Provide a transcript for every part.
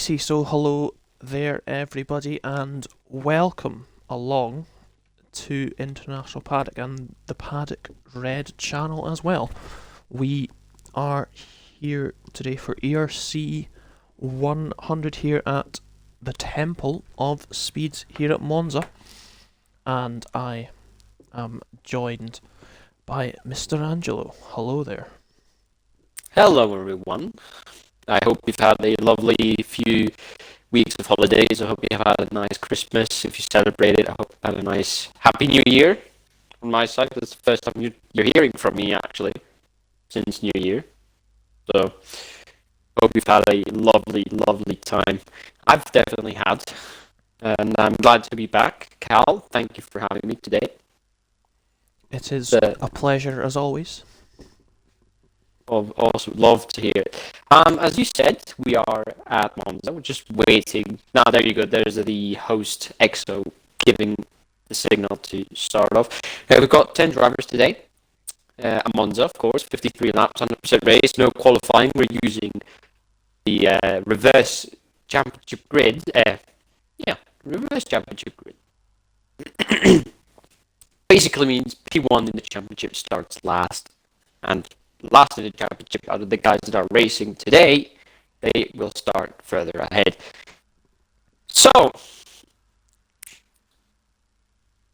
Alrighty, so hello there, everybody, and welcome along to International Paddock and the Paddock Red channel as well. We are here today for ERC 100 here at the Temple of Speeds here at Monza, and I am joined by Mr. Angelo. Hello there. Hello everyone. I hope you've had a lovely few weeks of holidays. I hope you have had a nice Christmas. If you celebrate it, I hope you had a nice Happy New Year on my side. That's the first time you're hearing from me actually since New Year. So hope you've had a lovely time. I've definitely had, and I'm glad to be back. Cal, thank you for having me today. It is a pleasure as always. Also love to hear it. As you said, we are at Monza. We're just waiting. Now, there you go. There's the host EXO giving the signal to start off. We've got 10 drivers today. At Monza, of course, 53 laps, 100% race, no qualifying. We're using the reverse championship grid. Reverse championship grid. Basically means P1 in the championship starts last, and last in the championship out of the guys that are racing today, they will start further ahead. So,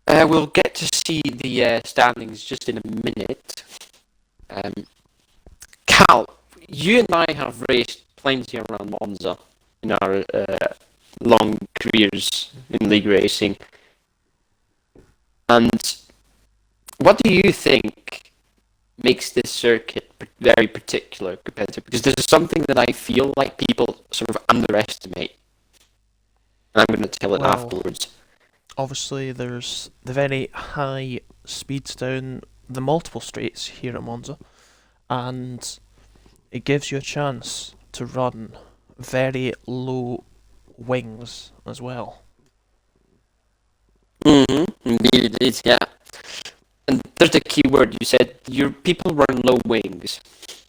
we'll get to see the standings just in a minute. Cal, you and I have raced plenty around Monza in our long careers in league racing. And what do you think makes this circuit very particular compared to, because this is something that I feel like people sort of underestimate, and I'm going to tell it afterwards. Obviously, there's the very high speeds down the multiple straights here at Monza, and it gives you a chance to run very low wings as well. Indeed it is, yeah. And there's the key word. You said your people run low wings.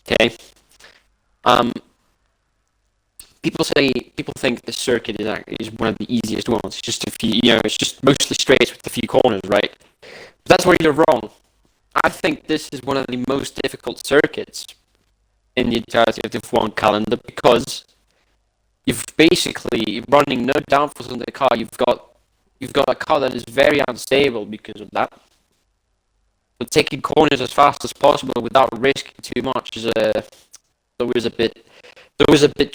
Okay. People think the circuit is one of the easiest ones. It's just it's just mostly straights with a few corners, right? But that's where you're wrong. I think this is one of the most difficult circuits in the entirety of the F1 calendar, because you've basically running no downforce on the car. You've got a car that is very unstable because of that. But taking corners as fast as possible without risking too much is always a bit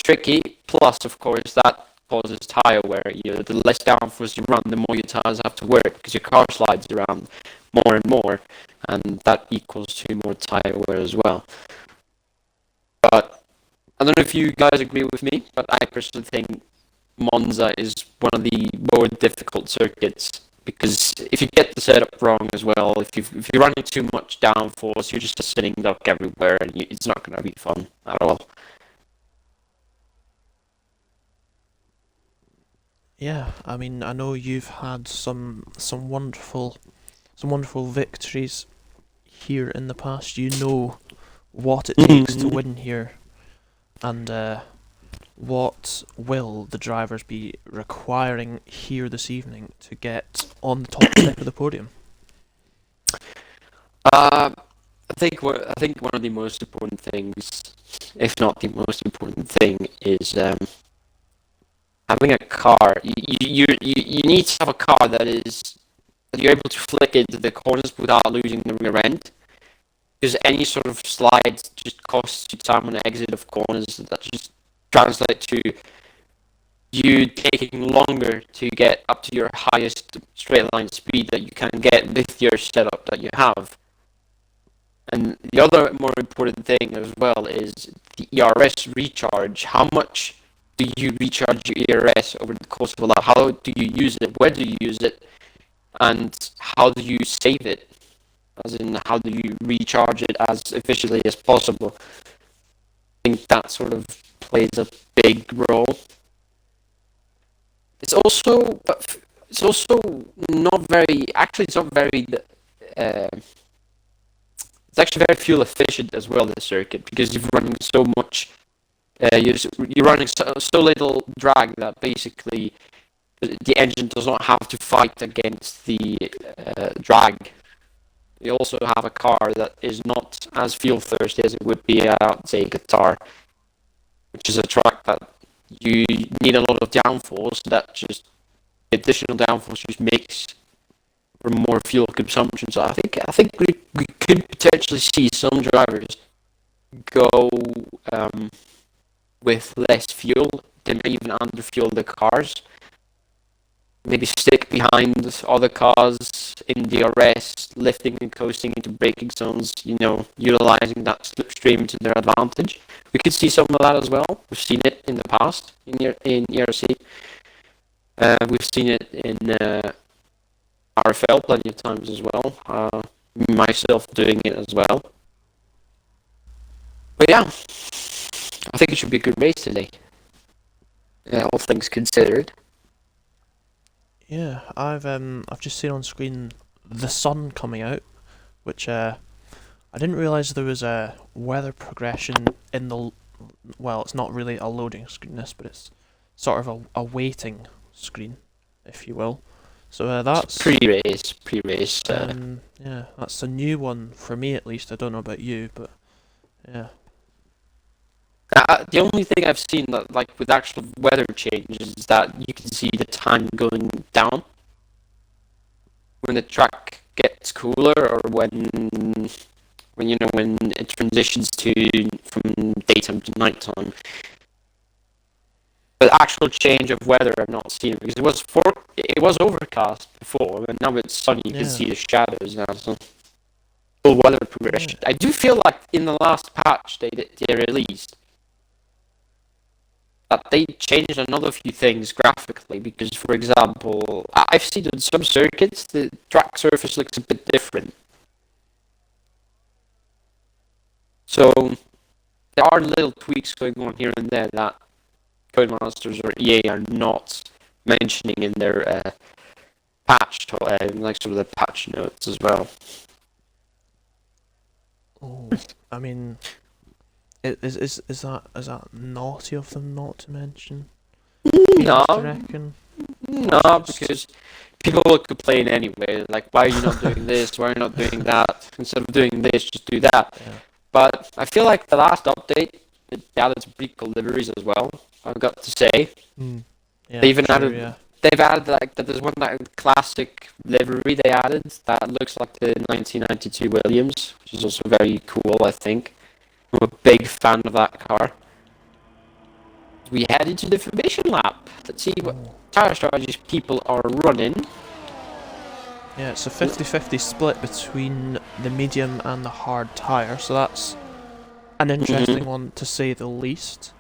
tricky. Plus, of course, that causes tire wear. The less downforce you run, the more your tires have to work, because your car slides around more and more, and that equals to more tire wear as well. But I don't know if you guys agree with me, but I personally think Monza is one of the more difficult circuits, because if you get the setup wrong as well, if you're running too much downforce, you're just a sitting duck everywhere, and it's not going to be fun at all. Yeah, I mean, I know you've had some wonderful victories here in the past. You know what it takes to win here, and what will the drivers be requiring here this evening to get on the top step of the podium? I think one of the most important things, if not the most important thing, is having a car. You need to have a car that you're able to flick into the corners without losing the rear end, because any sort of slide just costs you time on the exit of corners. That just translate to you taking longer to get up to your highest straight line speed that you can get with your setup that you have. And the other more important thing as well is the ERS recharge. How much do you recharge your ERS over the course of a lap? How do you use it? Where do you use it? And how do you save it? As in, how do you recharge it as efficiently as possible? I think that sort of plays a big role. It's also not very. Actually, it's not very. It's actually very fuel efficient as well, the circuit, because you're running so much You're running so little drag that basically the engine does not have to fight against the drag. You also have a car that is not as fuel thirsty as it would be say, Qatar, which is a track that you need a lot of downforce. That just additional downforce just makes for more fuel consumption. So I think we could potentially see some drivers go with less fuel. They may even underfuel the cars. Maybe stick behind other cars in DRS, lifting and coasting into braking zones, utilizing that slipstream to their advantage. We could see some of that as well. We've seen it in the past in ERC. We've seen it in RFL plenty of times as well. Myself doing it as well. But yeah, I think it should be a good race today. All things considered. Yeah, I've just seen on screen the sun coming out, which I didn't realise there was a weather progression in the. Well, it's not really a loading screen, but it's sort of a waiting screen, if you will. So that's pre-race. Yeah, that's a new one for me at least. I don't know about you, but yeah. The only thing I've seen that, like, with actual weather changes is that you can see the time going down when the track gets cooler, or when it transitions from daytime to nighttime. But actual change of weather I've not seen, because it was overcast before, and now it's sunny. You can see the shadows now. So full weather progression. I do feel like in the last patch they released, that they changed another few things graphically, because, for example, I've seen on some circuits the track surface looks a bit different. So there are little tweaks going on here and there that Codemasters or EA are not mentioning in their patch, like sort of the patch notes as well. Oh, I mean, is that naughty of them not to mention? No, do you reckon? No, because people will complain anyway. Like, why are you not doing this? Why are you not doing that? Instead of doing this, just do that. Yeah. But I feel like the last update, it added some pretty cool liveries as well, I've got to say. Yeah, They've added, like, there's one classic livery they added that looks like the 1992 Williams, which is also very cool, I think. I'm a big fan of that car. We head into the formation lap. Let's see what tyre strategies people are running. Yeah, it's a 50-50 split between the medium and the hard tyre, so that's an interesting one to say the least.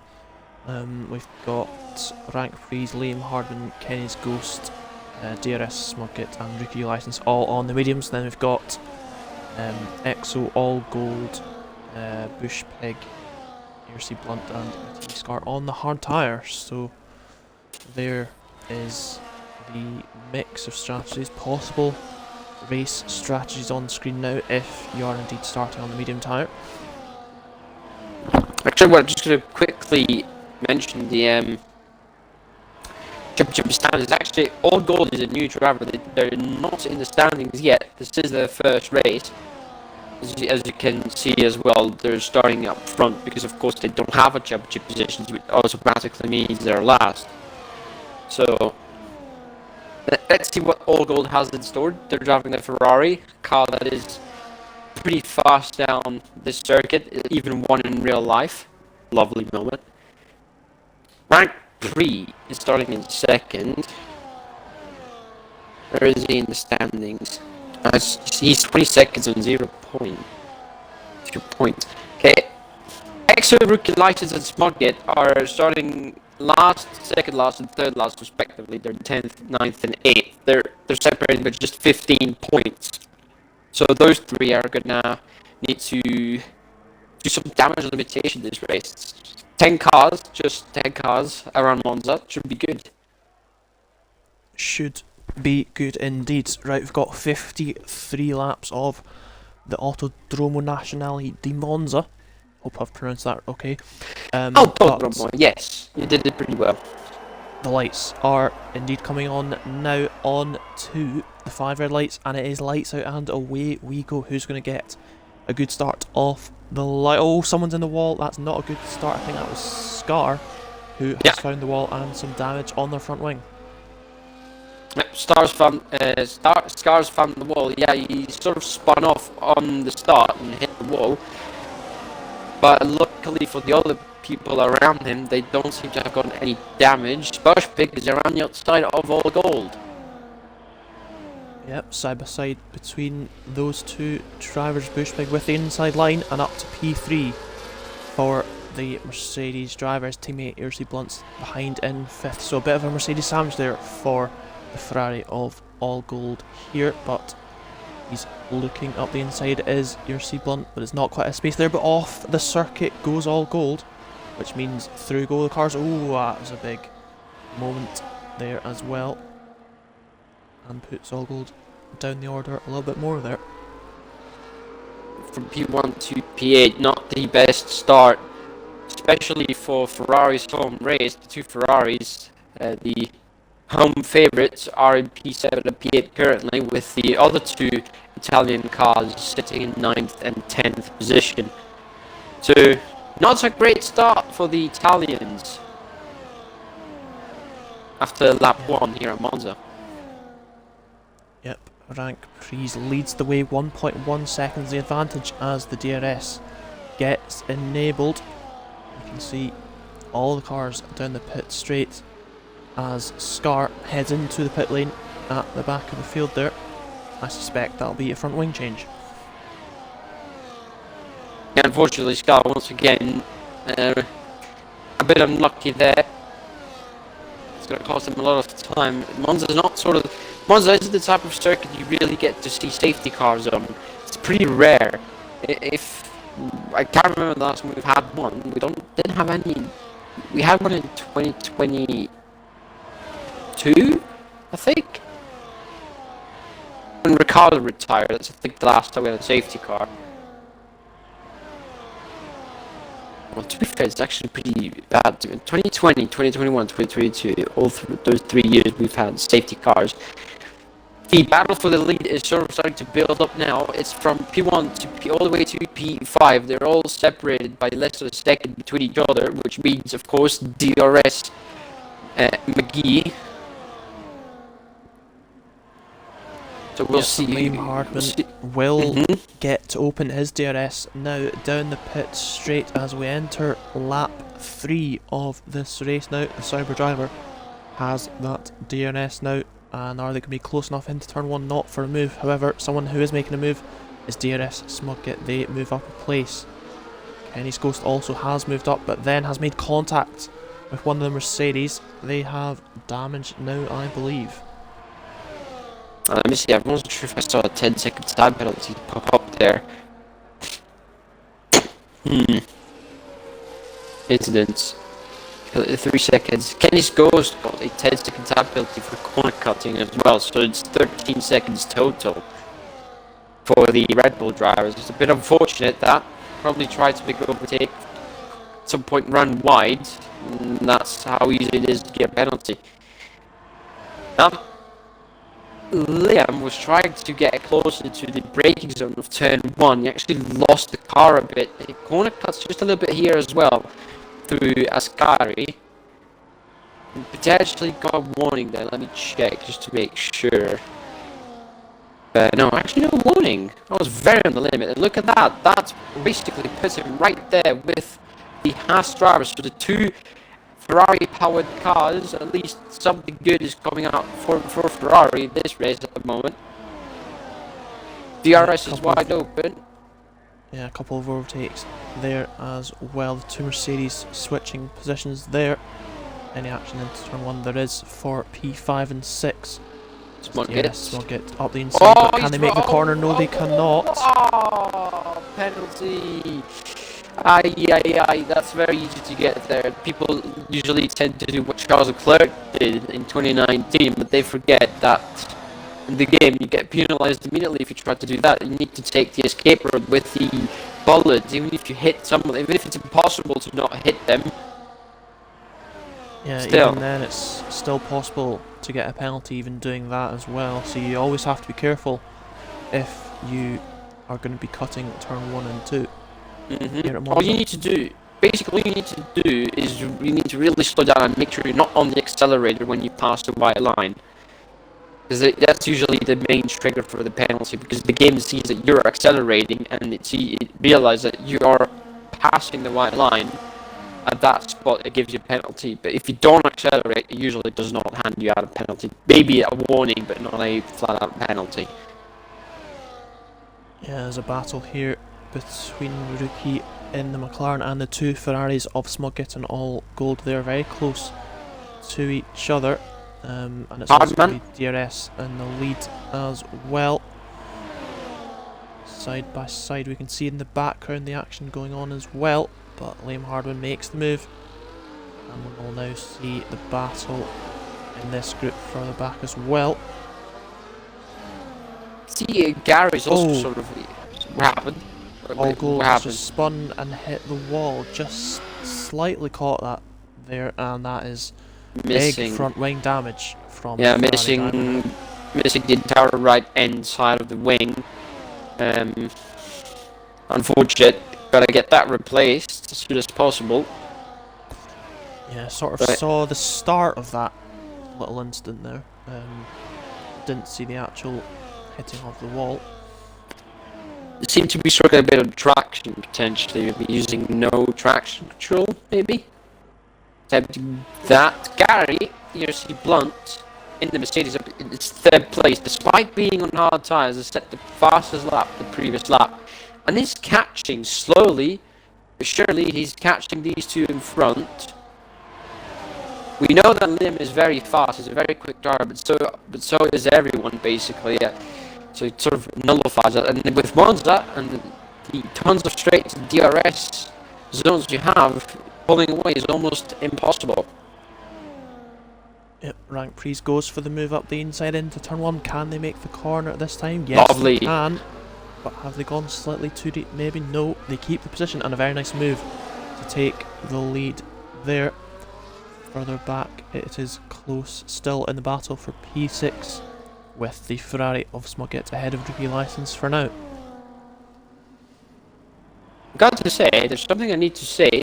We've got Rank Freeze, Liam Hardman, Kenny's Ghost, DRS Smugget and Rookie License all on the mediums. Then we've got EXO All Gold, Bush Pig, ERC Blunt and MTV Scar on the hard tyres. So there is the mix of strategies, possible race strategies on the screen now if you are indeed starting on the medium tyre. Actually, I'm just going to quickly mention the Championship standings. Actually, All Gold is a new driver. They're not in the standings yet. This is their first race. As you can see as well, they're starting up front because, of course, they don't have a championship position, which automatically means they're last. So let's see what All Gold has in store. They're driving the Ferrari, a car that is pretty fast down this circuit, even won in real life. Lovely moment. Rank 3 is starting in second. Where is he in the standings? He's 20 seconds on 0 point. 0 point. Okay. EXO, Rookie License and Smugget are starting last, second last, and third last respectively. They're 10th, 9th, and 8th. They're separated by just 15 points. So those three are gonna need to do some damage limitation this race. 10 cars, just 10 cars around Monza should be good. Should be good indeed. Right, we've got 53 laps of the Autodromo Nazionale di Monza. Hope I've pronounced that okay. Oh, But don't worry. Yes, you did it pretty well. the lights are indeed coming on now, on to the 5 red lights, and it is lights out and away we go. Who's going to get a good start off the light? Oh, someone's in the wall. That's not a good start. I think that was Scar who has found the wall and some damage on their front wing. Scar's found the wall. Yeah, he sort of spun off on the start and hit the wall. But luckily for the other people around him, they don't seem to have gotten any damage. Bushpig is around the outside of all gold. Yep, side by side between those two drivers, Bushpig with the inside line and up to P3 for the Mercedes driver's teammate ERC Blunt's behind in 5th. So a bit of a Mercedes sandwich there for the Ferrari of all gold here, but he's looking up the inside is ERC Blunt, but it's not quite a space there, but off the circuit goes all gold, which means through go the cars. Oh, that was a big moment there as well, and puts all gold down the order a little bit more there. From P1 to P8, not the best start, especially for Ferrari's home race. The two Ferraris, the home favourites, are in P7 and P8 currently, with the other two Italian cars sitting in 9th and 10th position. So, not a great start for the Italians after lap 1 here at Monza. Yep, Rank Prix leads the way, 1.1 seconds the advantage as the DRS gets enabled. You can see all the cars down the pit straight as Scar heads into the pit lane at the back of the field there. I suspect that'll be a front wing change. Yeah, unfortunately, Scar once again a bit unlucky there. It's going to cost him a lot of time. Monza isn't the type of circuit you really get to see safety cars on. It's pretty rare. If I can't remember the last time we've had one. Didn't have any. We had one in 2022, I think. When Ricciardo retired, that's I think the last time we had a safety car. Well, to be fair, it's actually pretty bad. 2020, 2021, 2022, all those 3 years we've had safety cars. The battle for the lead is sort of starting to build up now. It's from P1 to all the way to P5. They're all separated by less than a second between each other, which means, of course, DRS McGee. So we'll see. Liam Hardman will get to open his DRS now down the pit straight as we enter lap 3 of this race now. The Sauber driver has that DRS now, and are they going to be close enough into turn 1? Not for a move. However, someone who is making a move is DRS Smugget. They move up a place. Kenny's Ghost also has moved up, but then has made contact with one of the Mercedes. They have damage now, I believe. Let me see, I wasn't sure if I saw a 10-second time penalty pop up there. Incidents. 3 seconds. Kenny's Ghost got a 10-second time penalty for corner cutting as well, so it's 13 seconds total for the Red Bull drivers. It's a bit unfortunate that. Probably tried to make an overtake, at some point run wide, and that's how easy it is to get a penalty. Liam was trying to get closer to the braking zone of turn 1. He actually lost the car a bit. The corner cuts just a little bit here as well through Ascari. And potentially got a warning there. Let me check just to make sure. No, actually no warning. I was very on the limit. And look at that. That basically puts him right there with the Haas drivers. So the two Ferrari-powered cars, at least something good is coming out for Ferrari this race at the moment. DRS is wide open. Yeah, a couple of overtakes there as well. The two Mercedes switching positions there. Any action into turn 1 there is for P5 and 6. Smugget up the inside, but can they make the corner? No, they cannot. Oh, penalty. Aye, that's very easy to get there. People usually tend to do what Charles Leclerc did in 2019, but they forget that in the game you get penalised immediately if you try to do that. You need to take the escape road with the bullets, even if you hit someone, even if it's impossible to not hit them. Yeah, Still. even then it's still possible to get a penalty even doing that as well, so you always have to be careful if you are going to be cutting turn 1 and 2. Here at All Monza. you need to do, basically, all you need to do is you need to really slow down and make sure you're not on the accelerator when you pass the white line. Because that's usually the main trigger for the penalty, because the game sees that you're accelerating and it realizes that you are passing the white line. At that spot, it gives you a penalty. But if you don't accelerate, it usually does not hand you out a penalty. Maybe a warning, but not a flat-out penalty. Yeah, there's a battle here between Rookie in the McLaren and the two Ferraris of Smugget and all gold. They're very close to each other, and it's also going to be DRS in the lead as well. Side by side, we can see in the background the action going on as well, but Liam Hardwin makes the move, and we will now see the battle in this group further back as well. See, Gary's also sort of... What happened? All gold just spun and hit the wall, just slightly caught that there, and that is big front wing damage from missing the entire right end side of the wing. Unfortunate, gotta get that replaced as soon as possible. Yeah, sort of saw the start of that little instant there. Didn't see the actual hitting of the wall. Seemed to be struggling a bit of traction potentially, maybe using no traction control, maybe. Attempting that. Gary, ERC Blunt, in the Mercedes, in its third place, despite being on hard tyres, has set the fastest lap the previous lap. And he's catching slowly, but surely he's catching these two in front. We know that Liam is very fast, he's a very quick driver, but so is everyone basically. So it sort of nullifies it. And with Monza and the tons of straights and DRS zones you have, pulling away is almost impossible. Yep, Rank Priest goes for the move up the inside into turn 1. Can they make the corner this time? Yes, Lovely. They can. But have they gone slightly too deep? Maybe. No, they keep the position, and a very nice move to take the lead there. Further back, it is close still in the battle for P6, with the Ferrari of Smugget ahead of Rookie License for now. Got to say, there's something I need to say.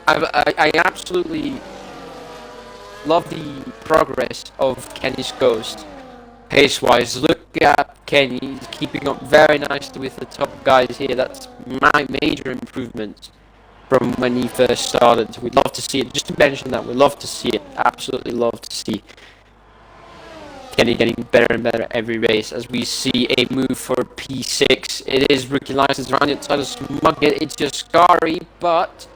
I absolutely love the progress of Kenny's Ghost. Pace-wise, look at Kenny, he's keeping up very nicely with the top guys here. That's my major improvement from when he first started. We'd love to see it. Just to mention that, we'd love to see it. Absolutely love to see Kenny getting better and better every race. As we see a move for P6, it is Rookie License around the outside of Smugget. It's just Scary, but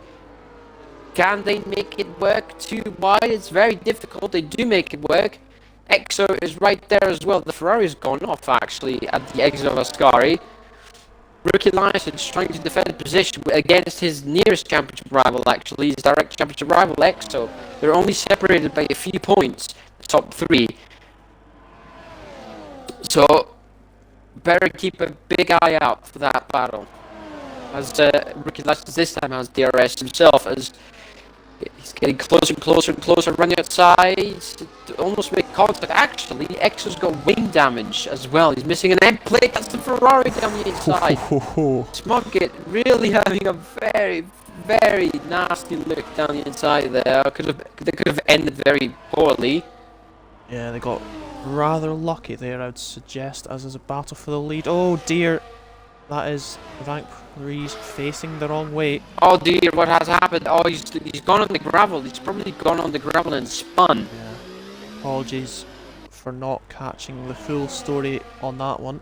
can they make it work too wide? It's very difficult. They do make it work. Exo is right there as well. The Ferrari's gone off actually at the exit of Ascari. Rookie License trying to defend the position against his nearest championship rival, actually, his direct championship rival, Exo. They're only separated by a few points, the top three. So, better keep a big eye out for that battle. As Rookie License this time has DRS himself, as he's getting closer and closer and closer, running outside to almost make contact. Actually, Exo's got wing damage as well. He's missing an end plate. That's the Ferrari down the inside. Smugget really having a very, very nasty look down the inside there. They could have ended very poorly. Yeah, they got rather lucky there, I would suggest, as there's a battle for the lead. Oh dear, that is Rank Priest facing the wrong way. Oh dear, what has happened? Oh, he's gone on the gravel. He's probably gone on the gravel and spun. Yeah. Apologies for not catching the full story on that one.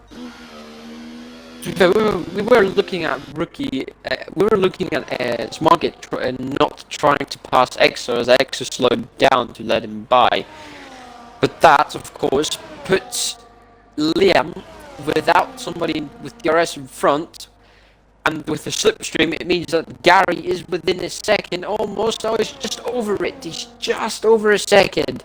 We were looking at Rookie. We were looking at Smugget not trying to pass Exo as Exo slowed down to let him by. But that, of course, puts Liam without somebody with DRS in front, and with the slipstream, it means that Gary is within a second almost. Oh, he's just over it. He's just over a second.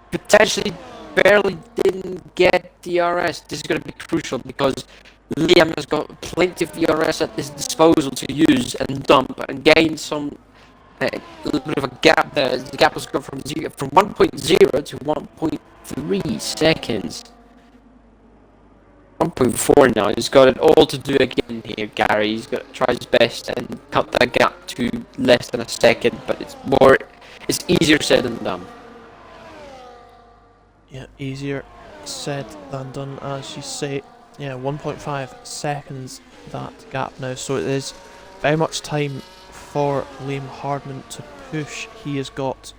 Potentially barely didn't get DRS. This is going to be crucial because Liam has got plenty of DRS at his disposal to use and dump and gain some a little bit of a gap there. The gap was gone from 1.0 to 1.3 seconds. 1.4 now. He's got it all to do again here, Gary. He's got to try his best and cut that gap to less than a second, but it's easier said than done. Yeah, easier said than done, as you say. Yeah, 1.5 seconds that gap now, so it is very much time for Liam Hardman to push. He has got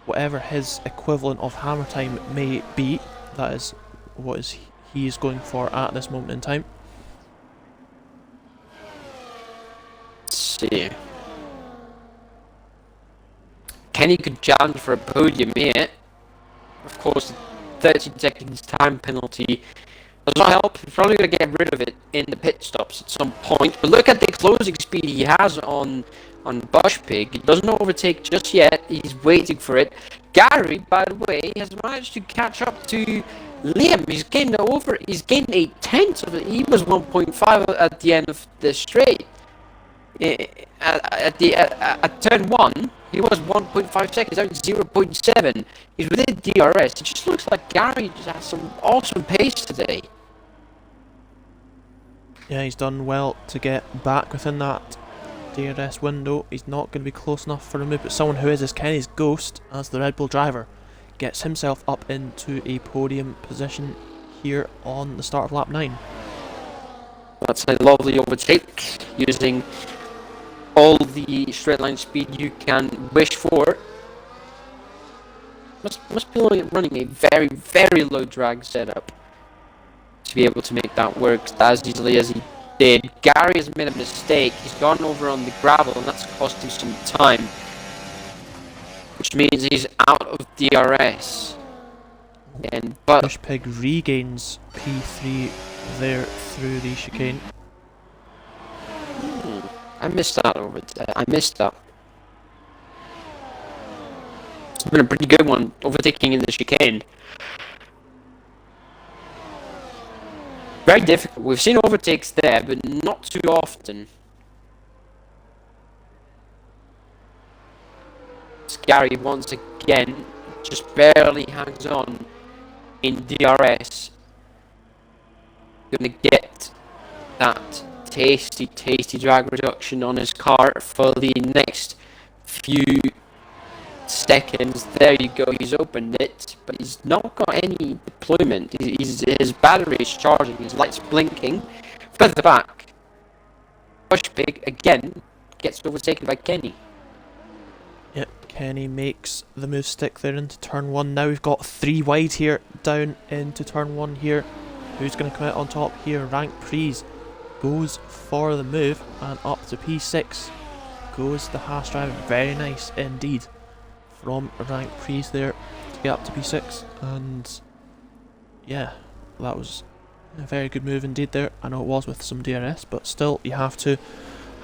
whatever his equivalent of hammer time may be. That is what he is going for at this moment in time. Let's see. Kenny could challenge for a podium here. Of course, 13 seconds time penalty does not help. He's probably going to get rid of it in the pit stops at some point. But look at the closing speed he has on Bushpig. He doesn't overtake just yet. He's waiting for it. Gary, by the way, has managed to catch up to Liam. He's gained 8/10 of it. He was 1.5 at the end of the straight. At turn 1, he was 1.5 seconds, down to 0.7. He's within DRS. It just looks like Gary just has some awesome pace today. Yeah, he's done well to get back within that DRS window. He's not going to be close enough for a move, but someone who is Kenny's ghost as the Red Bull driver gets himself up into a podium position here on the start of lap 9. That's a lovely overtake, using all the straight line speed you can wish for. Must be running a very, very low drag setup to be able to make that work as easily as he did. Gary has made a mistake. He's gone over on the gravel, and that's costing some time, which means he's out of DRS. But Bushpig regains P3 there through the chicane. I missed that I missed that. It's been a pretty good one, overtaking in the chicane. Very difficult. We've seen overtakes there, but not too often. Gary once again just barely hangs on in DRS. Gonna get that tasty drag reduction on his car for the next few seconds. There you go, he's opened it, but he's not got any deployment. His battery is charging, his lights blinking. Further back, Bushpig again gets overtaken by Kenny. Yep, Kenny makes the move stick there into turn 1. Now we've got 3 wide here, down into turn 1 here. Who's going to come out on top here? Rank Prees goes for the move, and up to P6 goes the Haas driver. Very nice indeed from Rank Prees there to get up to P6, and yeah, that was a very good move indeed there. I know it was with some DRS, but still you have to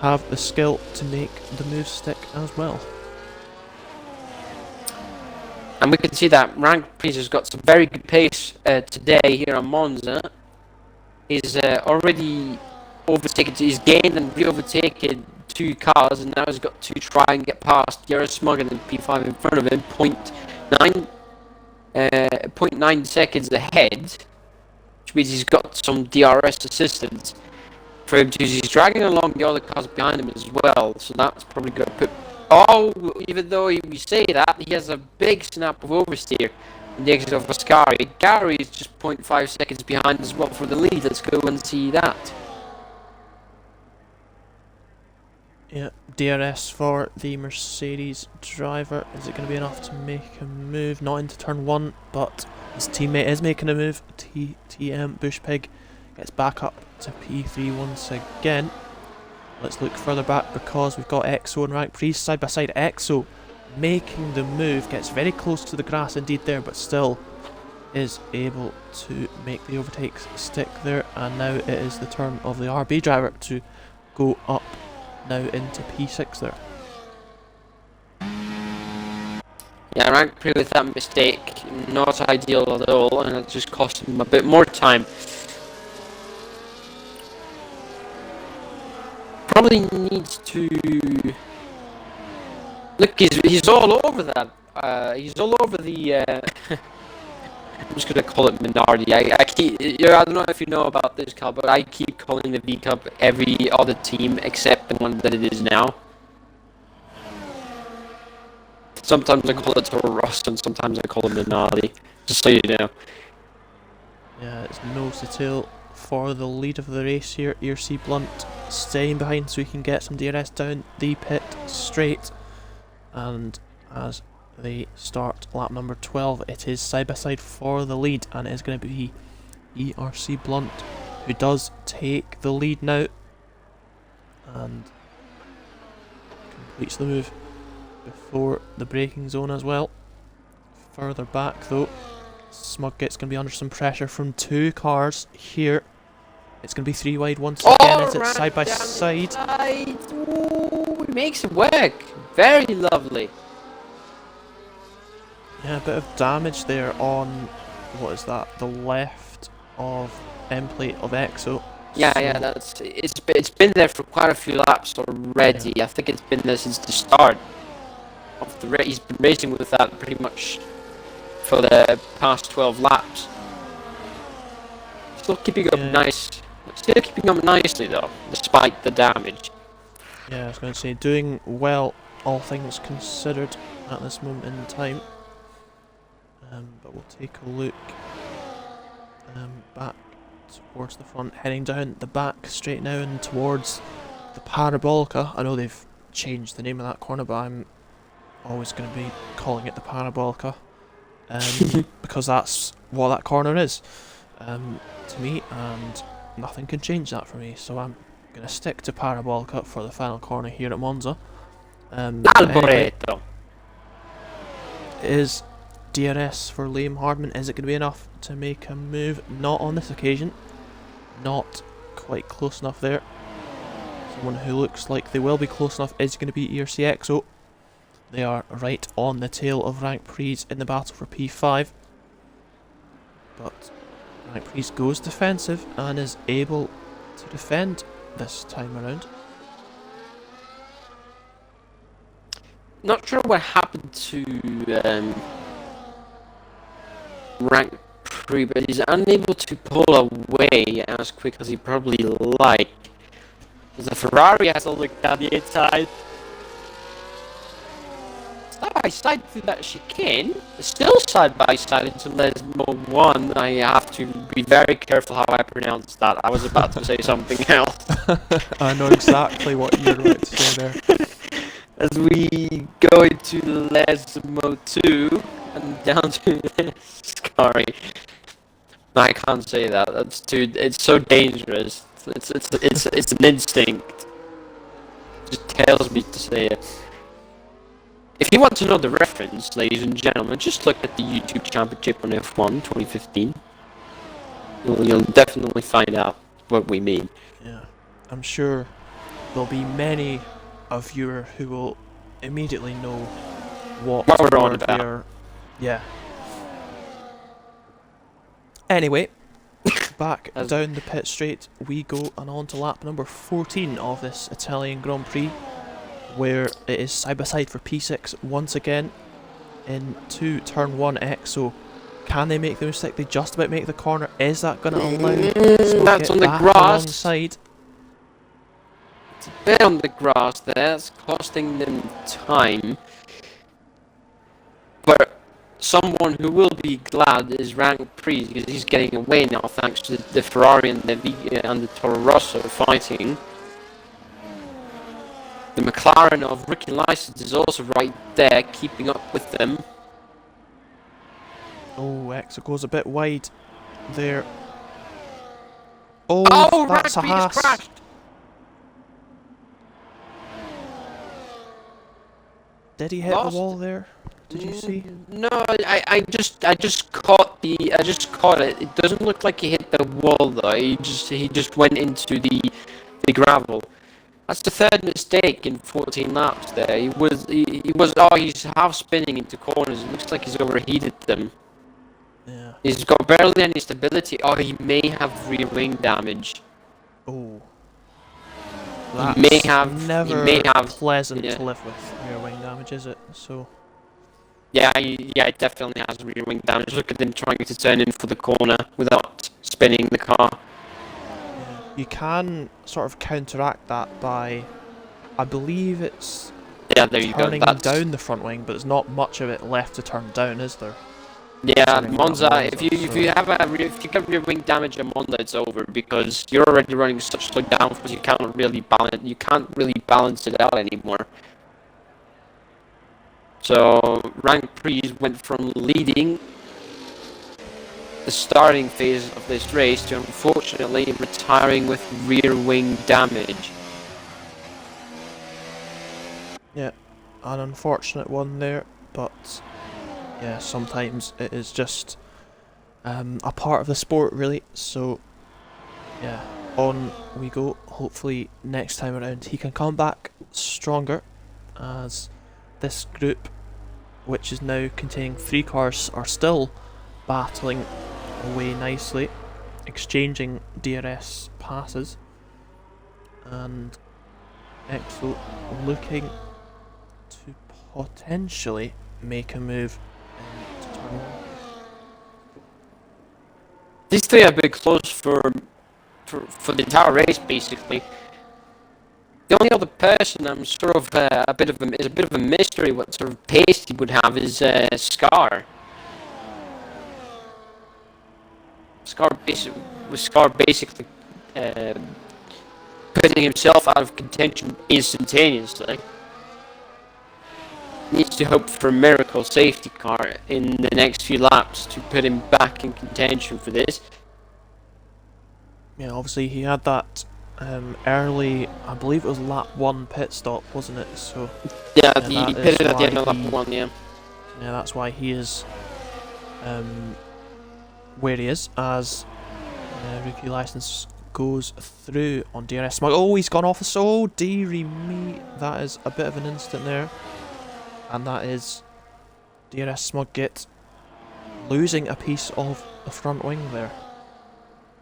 have the skill to make the move stick as well. And we can see that Rank Prees has got some very good pace today here on Monza. He's already overtaken, he's gained and re-overtaken 2 cars, and now he's got to try and get past Smug and P5 in front of him, 0.9 seconds ahead, which means he's got some DRS assistance for him to use. He's dragging along the other cars behind him as well, so that's probably going to put... Oh, even though we say that, he has a big snap of oversteer in the exit of Ascari. Gary is just 0.5 seconds behind as well for the lead. Let's go and see that. Yeah, DRS for the Mercedes driver. Is it going to be enough to make a move? Not into turn 1, but his teammate is making a move. TM Bushpig gets back up to P3 once again. Let's look further back because we've got EXO and Rank Prees side by side. EXO making the move, gets very close to the grass indeed there, but still is able to make the overtake stick there. And now it is the turn of the RB driver to go up now into P6 there. Yeah, Rank Prix with that mistake, not ideal at all, and it just cost him a bit more time. Probably needs to look. He's all over that. He's all over the. I'm just gonna call it Minardi. I keep. I don't know if you know about this, Cal, but I keep calling the V Cup every other team except the one that it is now. Sometimes I call it Toro Rosso, and sometimes I call it Minardi. Just so you know. Yeah, it's nose to tail for the lead of the race here. ERC Blunt staying behind so he can get some DRS down the pit straight. And as they start lap number 12, it is side by side for the lead, and it is going to be ERC Blunt who does take the lead now and completes the move before the braking zone as well. Further back though, Smugget's going to be under some pressure from two cars here. It's going to be three wide once again as it's side by side. Ooh, it makes it work. Very lovely. Yeah, a bit of damage there on, what is that, the left of end plate of Exo. Yeah, so, yeah, it's been there for quite a few laps already. Yeah. I think it's been there since the start of the race. He's been racing with that pretty much for the past 12 laps. Still keeping up nice. Still keeping up nicely though, despite the damage. Yeah, I was going to say, doing well, all things considered, at this moment in time. But we'll take a look back towards the front, heading down the back straight now and towards the Parabolica. I know they've changed the name of that corner, but I'm always going to be calling it the Parabolica because that's what that corner is to me, and nothing can change that for me, so I'm going to stick to Parabolica for the final corner here at Monza. Alboreto. Is DRS for Liam Hardman, is it going to be enough to make a move? Not on this occasion. Not quite close enough there. Someone who looks like they will be close enough is going to be ERC Exo. They are right on the tail of Rank Prix in the battle for P5. But Rank Prix goes defensive and is able to defend this time around. Not sure what happened to Rank Prix, but he's unable to pull away as quick as he probably like. The Ferrari has a look down the inside. Side by side through that chicane. Still side by side into Lesmo 1. I have to be very careful how I pronounce that. I was about to say something else. I know exactly what you're about to say there. As we go into Lesmo 2 and down to Scary. I can't say that. That's too. It's so dangerous. It's an instinct. It just tells me to say it. If you want to know the reference, ladies and gentlemen, just look at the YouTube Championship on F1 2015. You'll definitely find out what we mean. Yeah, I'm sure there'll be many a viewer who will immediately know what we're on about. They're... Yeah. Anyway, back down the pit straight we go and on to lap number 14 of this Italian Grand Prix, where it is side by side for P6 once again into turn 1 Exo. Can they make the mistake? They just about make the corner. Is that going to allow that's on the grass alongside? It's a bit on the grass there. It's costing them time. But someone who will be glad is Rank Prix, because he's getting away now thanks to the Ferrari and the Toro Rosso fighting. The McLaren of Ricky License is also right there, keeping up with them. Oh, Exo goes a bit wide there. Oh, that's a Haas. Crashed. Did he hit the wall there? Did you see? No, I just caught it. It doesn't look like he hit the wall though. He just went into the gravel. That's the third mistake in 14 laps there. He's half spinning into corners. It looks like he's overheated them. Yeah. He's got barely any stability. Oh, he may have rear wing damage. Oh. He may That's have. never pleasant to live with, rear wing damage, is it? So. Yeah, it definitely has rear wing damage. Look at him trying to turn in for the corner without spinning the car. Yeah. You can sort of counteract that by, I believe it's there you go. turning down the front wing, but there's not much of it left to turn down, is there? Yeah, Monza. If you get rear wing damage on Monza, it's over because you're already running such slow downforce. You can't really balance it out anymore. So Rank Prix went from leading the starting phase of this race to unfortunately retiring with rear wing damage. Yeah, an unfortunate one there, but yeah, sometimes it is just a part of the sport, really. So yeah, on we go. Hopefully next time around he can come back stronger, as this group, which is now containing 3 cars, are still battling away nicely, exchanging DRS passes, and Exo looking to potentially make a move into turn 1. These three have been close for the entire race, basically. The only other person I'm sort of a bit of a mystery what sort of pace he would have is Scar. Scar basically putting himself out of contention instantaneously. Needs to hope for a miracle safety car in the next few laps to put him back in contention for this. Yeah, obviously he had that early, I believe it was lap 1 pit stop, wasn't it? So yeah, he pitted at the end of lap 1, yeah. Yeah, that's why he is where he is, as rookie license goes through on DRS Smug. Oh, he's gone off, so dearie me, that is a bit of an instant there, and that is DRS Smug Git losing a piece of the front wing there.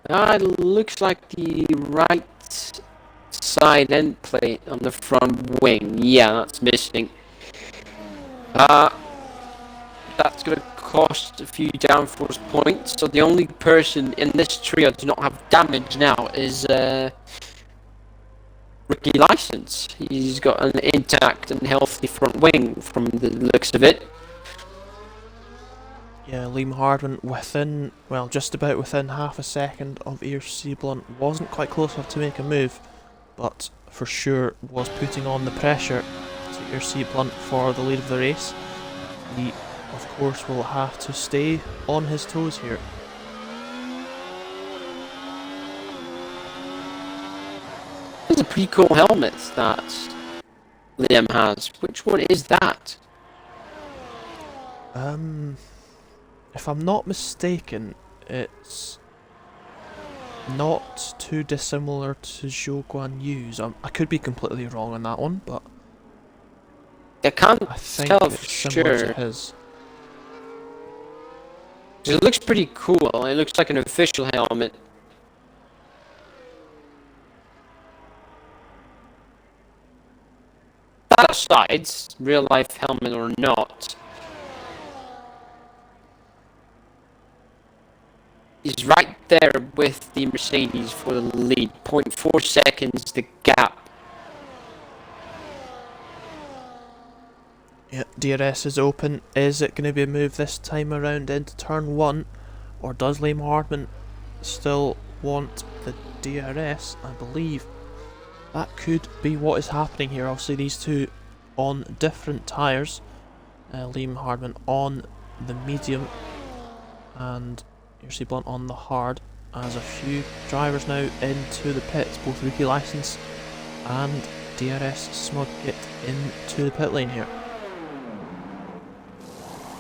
It looks like the right side end plate on the front wing. Yeah, that's missing. That's going to cost a few downforce points. So the only person in this trio to not have damage now is rookie license. He's got an intact and healthy front wing from the looks of it. Yeah, Liam Hardman within, well, just about within half a second of ERC Blunt. Wasn't quite close enough to make a move, but for sure was putting on the pressure to ERC Blunt for the lead of the race. He, of course, will have to stay on his toes here. There's a pretty cool helmet that Liam has. Which one is that? If I'm not mistaken, it's not too dissimilar to Zhou Guan Yu's. I could be completely wrong on that one, but I can't I think tell it's for similar sure. to his. It looks pretty cool. It looks like an official helmet. That aside, real life helmet or not, he's right there with the Mercedes for the lead. 0.4 seconds the gap. Yeah, DRS is open. Is it going to be a move this time around into turn 1? Or does Liam Hardman still want the DRS? I believe that could be what is happening here. Obviously these two on different tyres. Liam Hardman on the medium and ERC Blunt on the hard, as a few drivers now into the pits, both rookie license and DRS Smug Git into the pit lane here.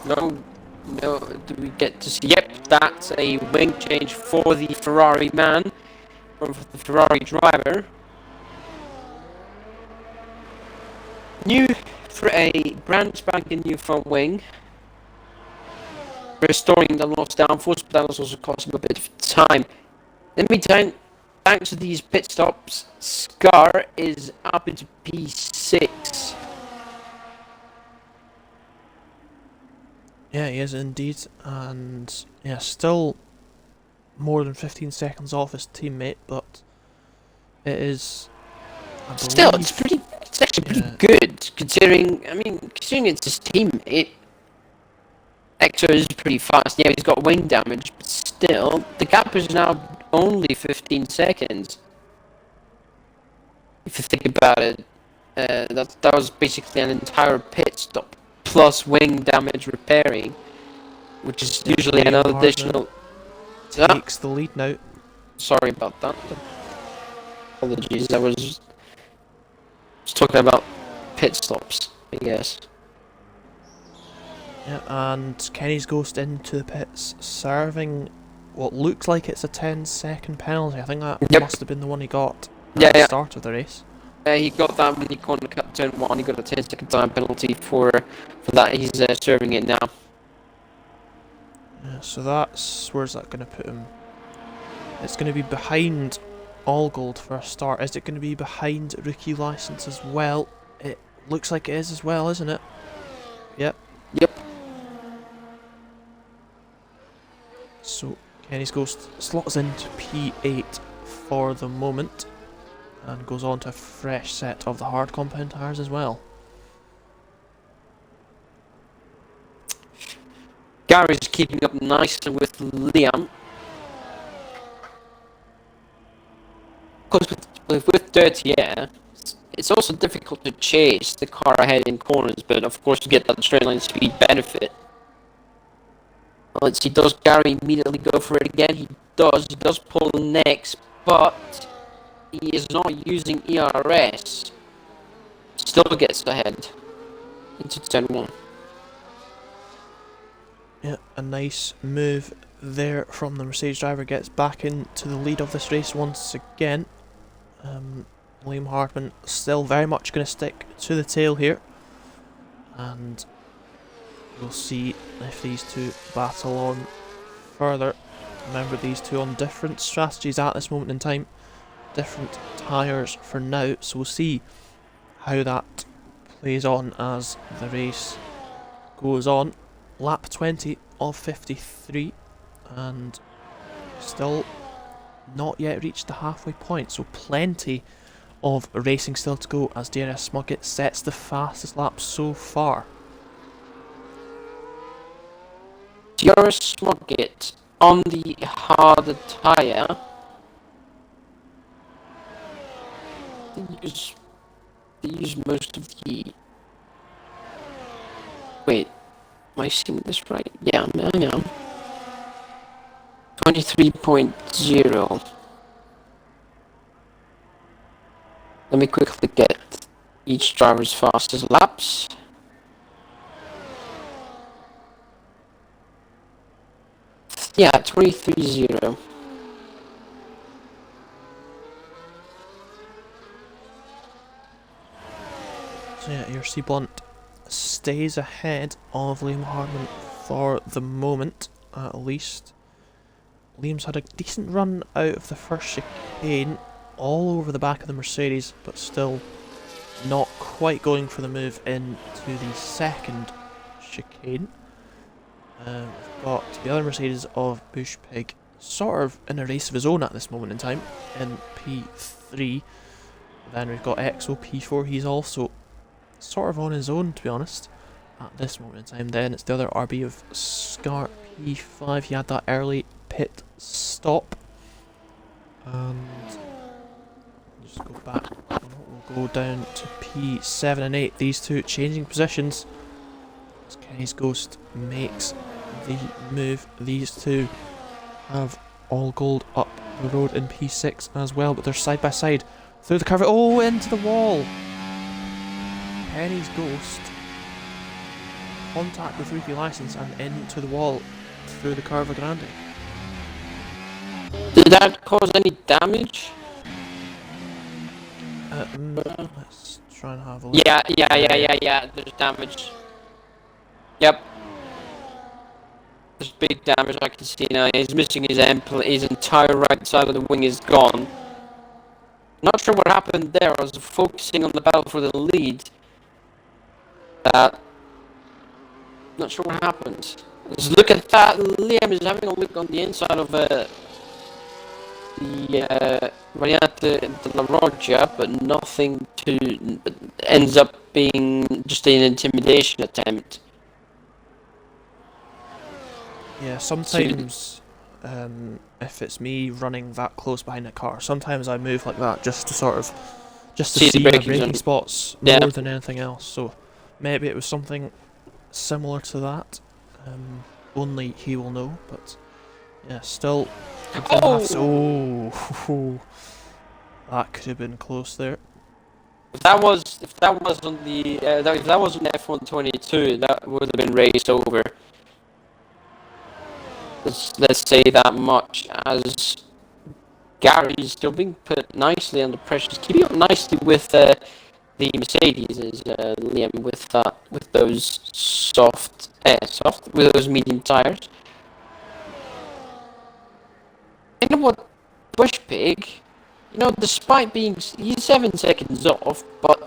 No, do we get to see? Yep, that's a wing change for the Ferrari man, or for the Ferrari driver. New for a brand spanking new front wing, restoring the lost downforce, but that was also costing him a bit of time. In the meantime, thanks to these pit stops, Scar is up into P6. Yeah, he is indeed, and yeah, still more than 15 seconds off his teammate, but it is, I Still, believe, it's actually pretty yeah, good considering. I mean, considering it's his teammate. Exo is pretty fast. Yeah, he's got wing damage, but still, the gap is now only 15 seconds. If you think about it, that was basically an entire pit stop plus wing damage repairing, which is usually Liam another Hardman additional. Ah, takes the lead now. sorry about that. Apologies. I was talking about pit stops, I guess. Yeah, and Kenny's Ghost into the pits, serving what looks like it's a 10-second penalty. I think that Yep. must have been the one he got Yeah, at the yeah. start of the race. He got that when he corner cut turn 1. He got a 10-second time penalty for that. He's serving it now. Yeah, so where's that going to put him? It's going to be behind All Gold for a start. Is it going to be behind Rookie License as well? It looks like it is as well, isn't it? Yep. Yep. So Kenny's Ghost slots into P8 for the moment and goes on to a fresh set of the hard compound tires as well. Gary's keeping up nicely with Liam. Because with dirty air, it's also difficult to chase the car ahead in corners, but of course you get that straight line speed benefit. Let's see, does Gary immediately go for it again? He does pull next, but he is not using ERS. Still gets ahead into turn 1. Yeah, a nice move there from the Mercedes driver. Gets back into the lead of this race once again. Liam Hardman still very much going to stick to the tail here. And we'll see if these two battle on further. Remember, these two on different strategies at this moment in time. Different tyres for now. So we'll see how that plays on as the race goes on. Lap 20 of 53 and still not yet reached the halfway point, so plenty of racing still to go as DRS Smuggett sets the fastest lap so far. DRS Smuggett on the harder tyre. They use most of the... Wait, am I seeing this right? Yeah, I am. 23.0. Let me quickly get each driver's fastest laps. Yeah, 23.0. So yeah, ERC Blunt stays ahead of Liam Hardman for the moment, at least. Liam's had a decent run out of the first chicane, all over the back of the Mercedes, but still not quite going for the move into the second chicane. We've got the other Mercedes of Bush Pig sort of in a race of his own at this moment in time in P3. Then we've got EXO P4, he's also sort of on his own, to be honest, at this moment in time. Then it's the other RB of Scar P5, he had that early pit stop. And just go back, we'll go down to P7 and 8, these two changing positions as Kenny's Ghost makes the move. These two have All Gold up the road in P6 as well, but they're side by side through the curve. Oh, into the wall! Kenny's Ghost contact with Rookie License and into the wall through the Curva Grande. Did that cause any damage? Let's try and have a look. Yeah. There's damage. Yep. There's big damage I can see now. He's missing his entire right side of the wing is gone. Not sure what happened there. I was focusing on the battle for the lead. Not sure what happened. Just look at that. Liam is having a look on the inside of the Variante de la Roja, but nothing ends up being just an intimidation attempt. Yeah, sometimes if it's me running that close behind a car, sometimes I move like that just to see the my braking braking zone. spots Yeah. more than anything else. So maybe it was something similar to that. Only he will know, but yeah, still. Oh, that could have been close there. If that was on the if that was on F122, that would have been raced over. Let's say that much, as Gary's still being put nicely under pressure. He's keeping up nicely with the Mercedes, Liam, with those with those medium tires. You know what, Bushpig, despite being he's 7 seconds off, but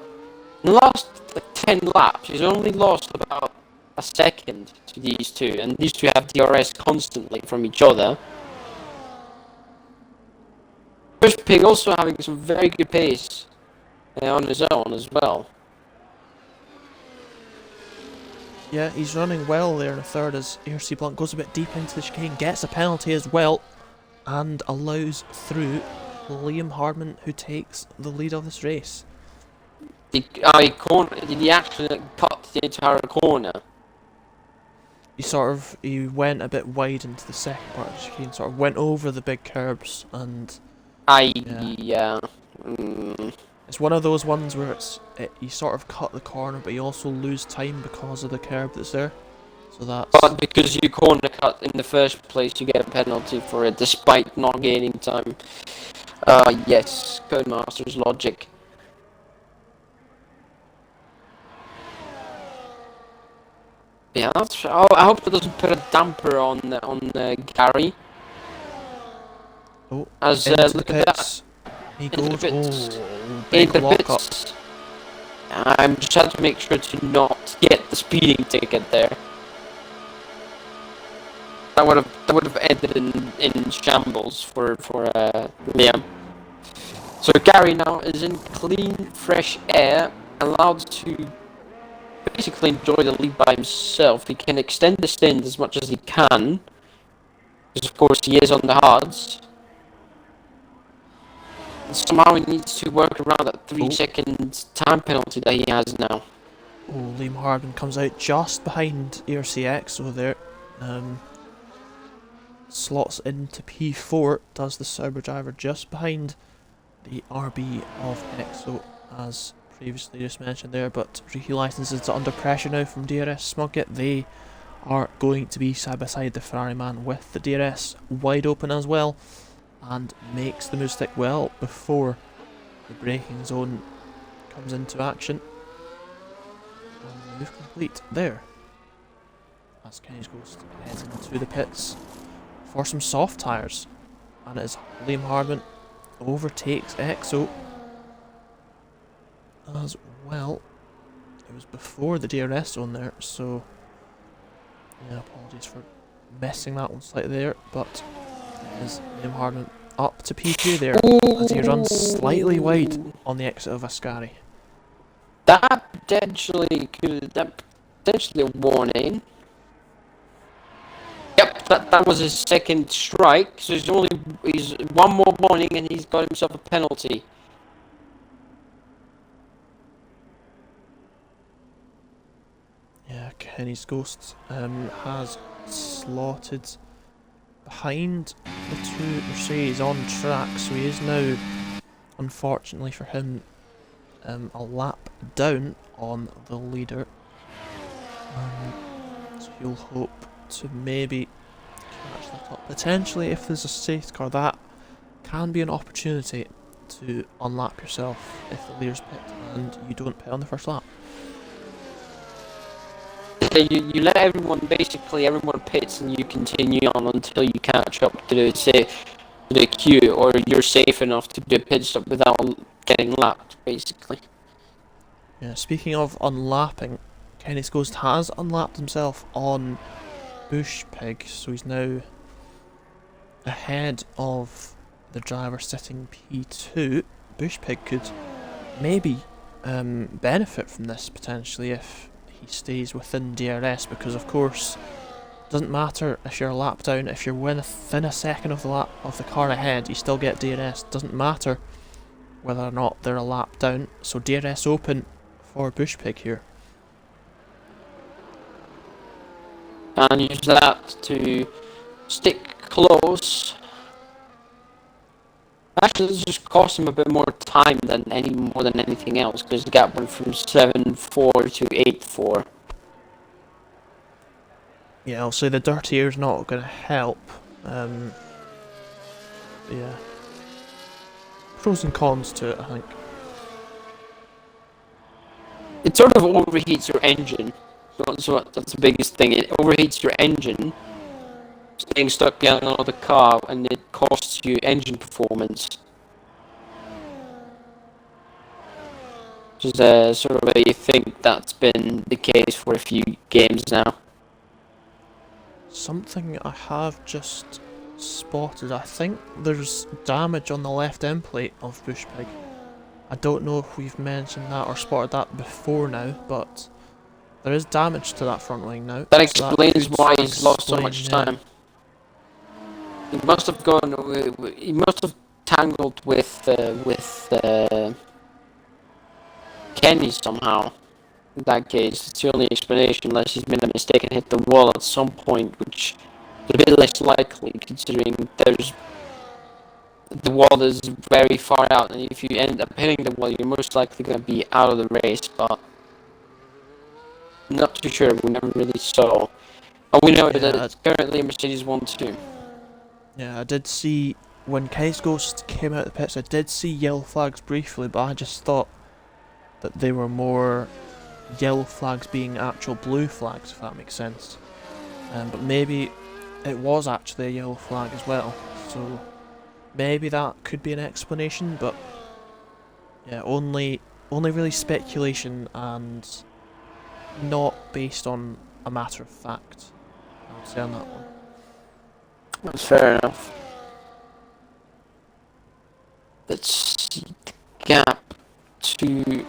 in the last 10 laps, he's only lost about a second to these two, and these two have DRS constantly from each other. Bushpig also having some very good pace on his own as well. Yeah, he's running well there in the third as ERC Blunt goes a bit deep into the chicane, gets a penalty as well, and allows through Liam Hardman, who takes the lead of this race. Did he actually cut the entire corner? He went a bit wide into the second part of the chicane, sort of went over the big curbs, and it's one of those ones where you sort of cut the corner, but you also lose time because of the curb that's there. So that's. But because you corner cut in the first place, you get a penalty for it, despite not gaining time. Yes, Codemaster's logic. Yeah, I hope that doesn't put a damper on Gary. Oh, as look at that. He goes. Big lockup. I'm just had to make sure to not get the speeding ticket there. That would have ended in shambles for Liam. So Gary now is in clean, fresh air, allowed to basically enjoy the lead by himself. He can extend the stint as much as he can, because of course he is on the hards. And somehow he needs to work around that 3-second time penalty that he has now. Oh, Liam Hardman comes out just behind ERCX over there. Slots into P4, does the Sauber driver just behind the RB of EXO, as previously just mentioned there, but Ricky License is under pressure now from DRS Smugget. They are going to be side by side, the Ferrari man with the DRS wide open as well, and makes the move stick well before the braking zone comes into action. And move complete there, as Kenny's Ghost heads into the pits for some soft tyres, and as Liam Hardman overtakes EXO as well. It was before the DRS zone there, so yeah, apologies for messing that one slightly there, but is Liam Hardman up to P2 there as he runs slightly wide on the exit of Ascari. That potentially a warning. Yep, that was his second strike, so he's one more warning and he's got himself a penalty. Yeah, Kenny's Ghost has slotted behind the two Mercedes on track, so he is now, unfortunately for him, a lap down on the leader. So he'll hope to maybe catch that up. Potentially, if there's a safety car, that can be an opportunity to unlap yourself if the leaders pit and you don't pit on the first lap. You let everyone pits and you continue on until you catch up to the queue, or you're safe enough to do a pit stop without getting lapped, basically. Yeah, speaking of unlapping, Kenny's Ghost has unlapped himself on Bush Pig, so he's now ahead of the driver sitting P2. Bush Pig could maybe benefit from this potentially if he stays within DRS, because of course it doesn't matter if you're a lap down, if you're within a second of the car ahead, you still get DRS. Doesn't matter whether or not they're a lap down, so DRS open for Bush Pig here. And use that to stick close. Actually, this just cost him a bit more time than anything else, because the gap went from 7.4 to 8.4. Yeah, I'll say the dirty air's not going to help. Yeah. Pros and cons to it, I think. It sort of overheats your engine. So that's the biggest thing. It overheats your engine, staying stuck behind another car, and it costs you engine performance. Which is sort of a thing that's been the case for a few games now. Something I have just spotted, I think there's damage on the left end plate of Bush Pig. I don't know if we've mentioned that or spotted that before now, but there is damage to that front wing now. That explains why he's lost so much time. He must have tangled with Kenny somehow. In that case, it's the only explanation, unless he's made a mistake and hit the wall at some point, which is a bit less likely considering the wall is very far out, and if you end up hitting the wall, you're most likely going to be out of the race, but I'm not too sure. We never really saw. Oh, we know that it's currently a Mercedes 1-2. Yeah, I did see, when Kenny's Ghost came out of the pits, I did see yellow flags briefly, but I just thought that they were more yellow flags being actual blue flags, if that makes sense. But maybe it was actually a yellow flag as well, so maybe that could be an explanation, but yeah, only really speculation and not based on a matter of fact, I would say on that one. That's fair enough. Let's see the gap to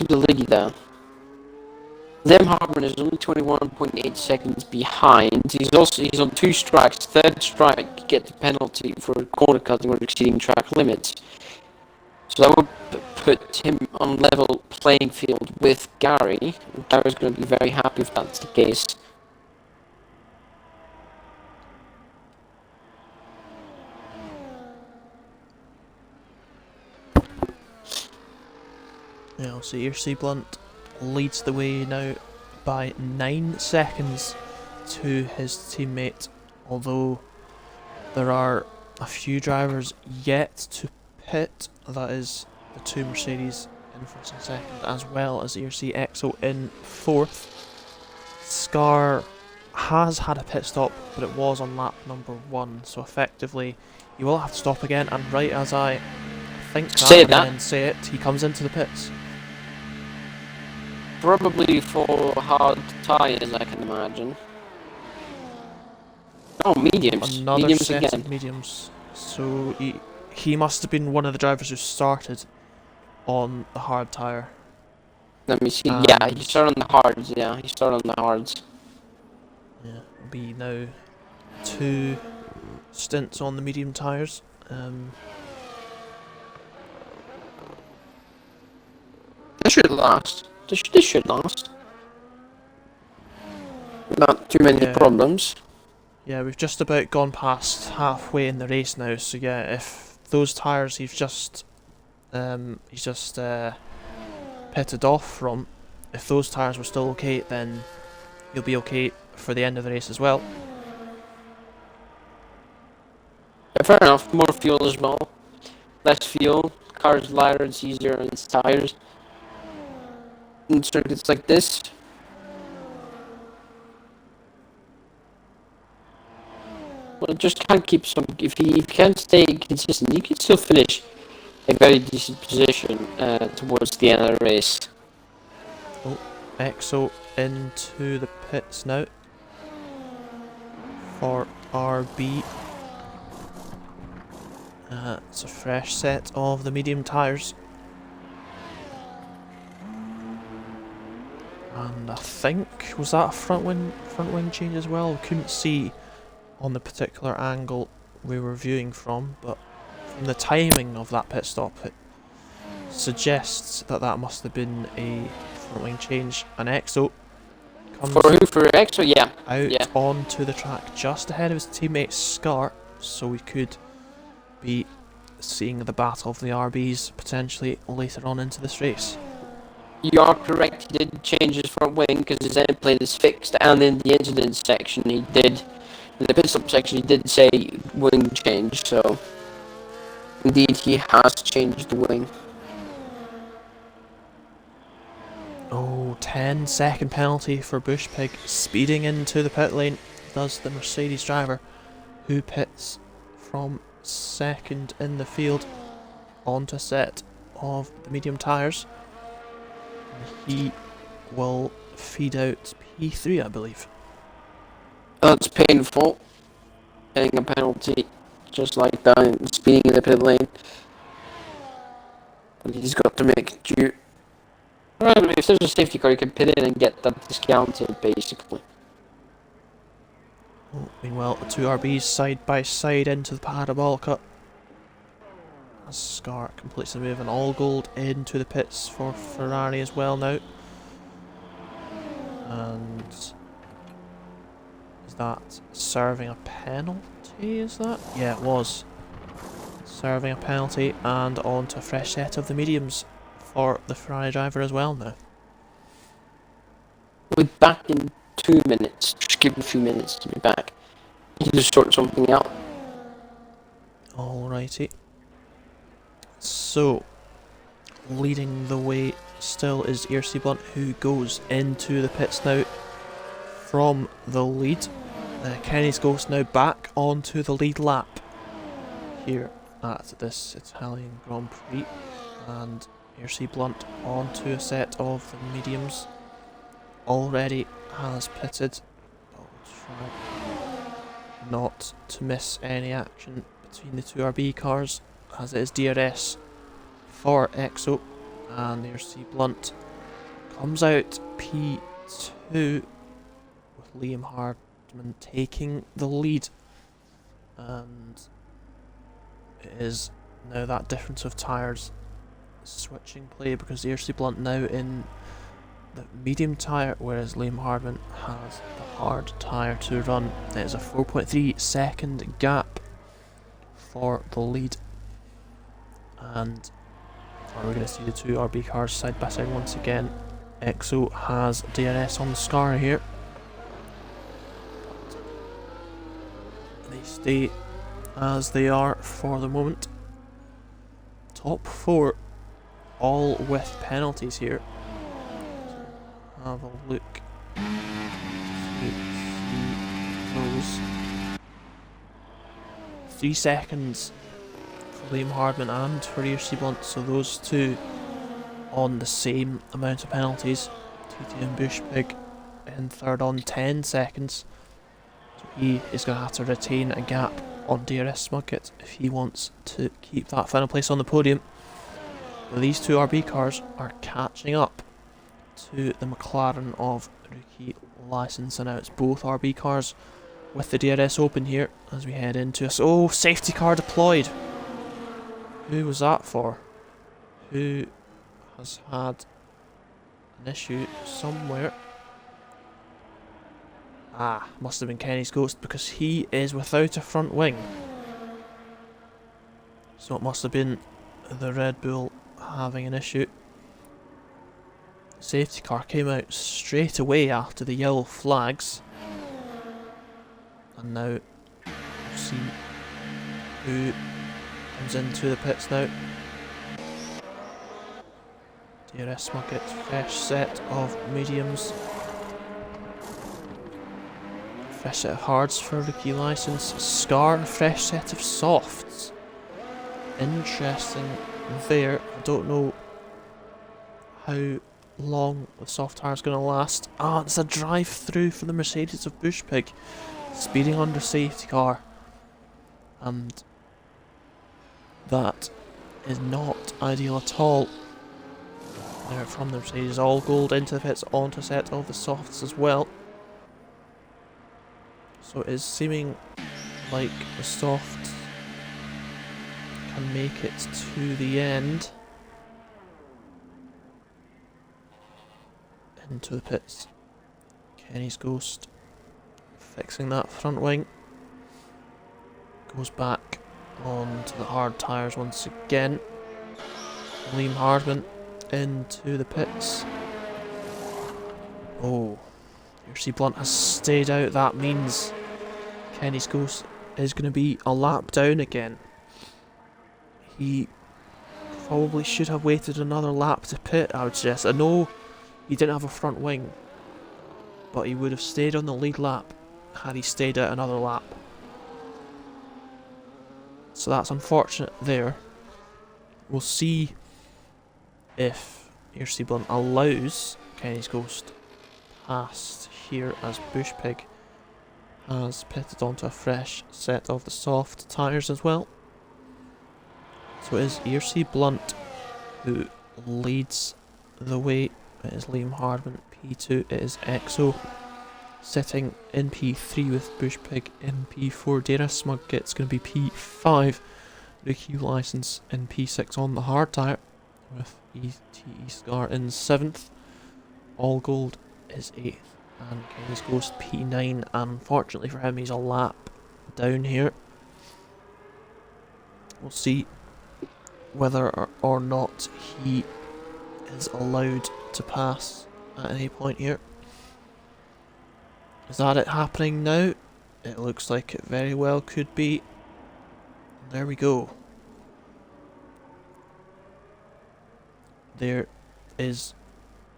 the leader. Them Harmon is only 21.8 seconds behind. He's on 2 strikes. Third strike, you get the penalty for corner cutting or exceeding track limits. So that would put him on level playing field with Gary. Gary's going to be very happy if that's the case. Yeah, I'll see ERC Blunt leads the way now by 9 seconds to his teammate, although there are a few drivers yet to pit. That is the 2 Mercedes in first and second, as well as ERC EXO in 4th. Scar has had a pit stop, but it was on lap number 1, so effectively you will have to stop again, and right as I think that and say it, he comes into the pits. Probably for hard tyres, I can imagine. Oh, mediums. Another mediums set again. of mediums. So he must have been one of the drivers who started on the hard tyre. Let me see. Yeah, he started on the hards. Yeah, he started on the hards. Yeah, it'll be now 2 stints on the medium tyres. This should last. This should last. Not too many problems. Yeah, we've just about gone past halfway in the race now, so yeah, if those tyres he's just pitted off from, if those tyres were still okay, then he'll be okay for the end of the race as well. fair enough. More fuel as well. Less fuel. Car's lighter. It's easier on its tires. In circuits like this. Well, it just can't keep some. If you can't stay consistent, you can still finish a very decent position towards the end of the race. Oh, Exo into the pits now for RB. It's a fresh set of the medium tyres. And I think, was that a front wing change as well? We couldn't see on the particular angle we were viewing from, but from the timing of that pit stop it suggests that that must have been a front wing change. And Exo comes For who? For Exo? Yeah. out onto the track just ahead of his teammate Scar, so we could be seeing the battle of the RBs potentially later on into this race. You are correct, he did change his front wing because his end plate is fixed, and in the incident section he did, in the pit stop section he did say wing change, so indeed he has changed the wing. Oh, 10-second penalty for Bush Pig speeding into the pit lane, does the Mercedes driver, who pits from second in the field onto a set of the medium tyres. He will feed out P3, I believe. That's painful, getting a penalty just like that and speeding in the pit lane. But he's got to make it due. Right, if there's a safety car you can pit in and get that discounted basically. Oh, meanwhile, the two RBs side by side into the parabolica. As Scar completes the move, and all gold into the pits for Ferrari as well now. And is that serving a penalty, is that? Yeah, it was. Serving a penalty, and on to a fresh set of the mediums for the Ferrari driver as well now. We'll be back in 2 minutes. Just give him a few minutes to be back. You can just sort something out. Alrighty. So, leading the way still is ERC Blunt, who goes into the pits now from the lead. Kenny's Ghost now back onto the lead lap here at this Italian Grand Prix, and ERC Blunt onto a set of the mediums. Already has pitted, but will try not to miss any action between the two RB cars, as it is DRS for Exo, and ERC Blunt comes out P2 with Liam Hardman taking the lead, and it is now that difference of tyres switching play, because ERC Blunt now in the medium tyre, whereas Liam Hardman has the hard tyre to run. It is a 4.3 second gap for the lead, and are we going to see the two RB cars side by side once again? Exo has DRS on the Scar here. They stay as they are for the moment. Top four, all with penalties here. So have a look. Those 3 seconds for Liam Hardman and for ERC Blunt, so those two on the same amount of penalties. TT and Bush Pig in third on 10 seconds. So he is going to have to retain a gap on DRS Smugget if he wants to keep that final place on the podium. But these two RB cars are catching up to the McLaren of rookie licence, and now it's both RB cars with the DRS open here as we head into us. Oh, safety car deployed. Who was that for? Who has had an issue somewhere? Ah, must have been Kenny's Ghost, because he is without a front wing. So it must have been the Red Bull having an issue. The safety car came out straight away after the yellow flags. And now you see who comes into the pits now. DRS Muggets, fresh set of mediums. Fresh set of hards for rookie license. Scar, fresh set of softs. Interesting there. I don't know how long the soft tire is going to last. Ah, it's a drive through for the Mercedes of Bushpig. Speeding under safety car. And that is not ideal at all. There from the Mercedes, all gold into the pits, onto a set of the softs as well. So it is seeming like the soft can make it to the end. Into the pits. Kenny's Ghost fixing that front wing. Goes back onto the hard tyres once again. Liam Hardman into the pits. Oh, ERC Blunt has stayed out. That means Kenny's Ghost is going to be a lap down again. He probably should have waited another lap to pit, I would suggest. I know he didn't have a front wing, but he would have stayed on the lead lap had he stayed out another lap. So that's unfortunate there. We'll see if ERC Blunt allows Kenny's Ghost past here, as Bushpig has pitted onto a fresh set of the soft tyres as well. So it is ERC Blunt who leads the way. It is Liam Hardman P2, it is EXO sitting in P3 with Bushpig in P4. Dara Smugget's going to be P5. Rookie License in P6 on the hard tyre, with ETE Scar in 7th. All Gold is 8th, and Kenny's Ghost P9, and unfortunately for him he's a lap down here. We'll see whether or not he is allowed to pass at any point here. Is that it happening now? It looks like it very well could be. There we go. There is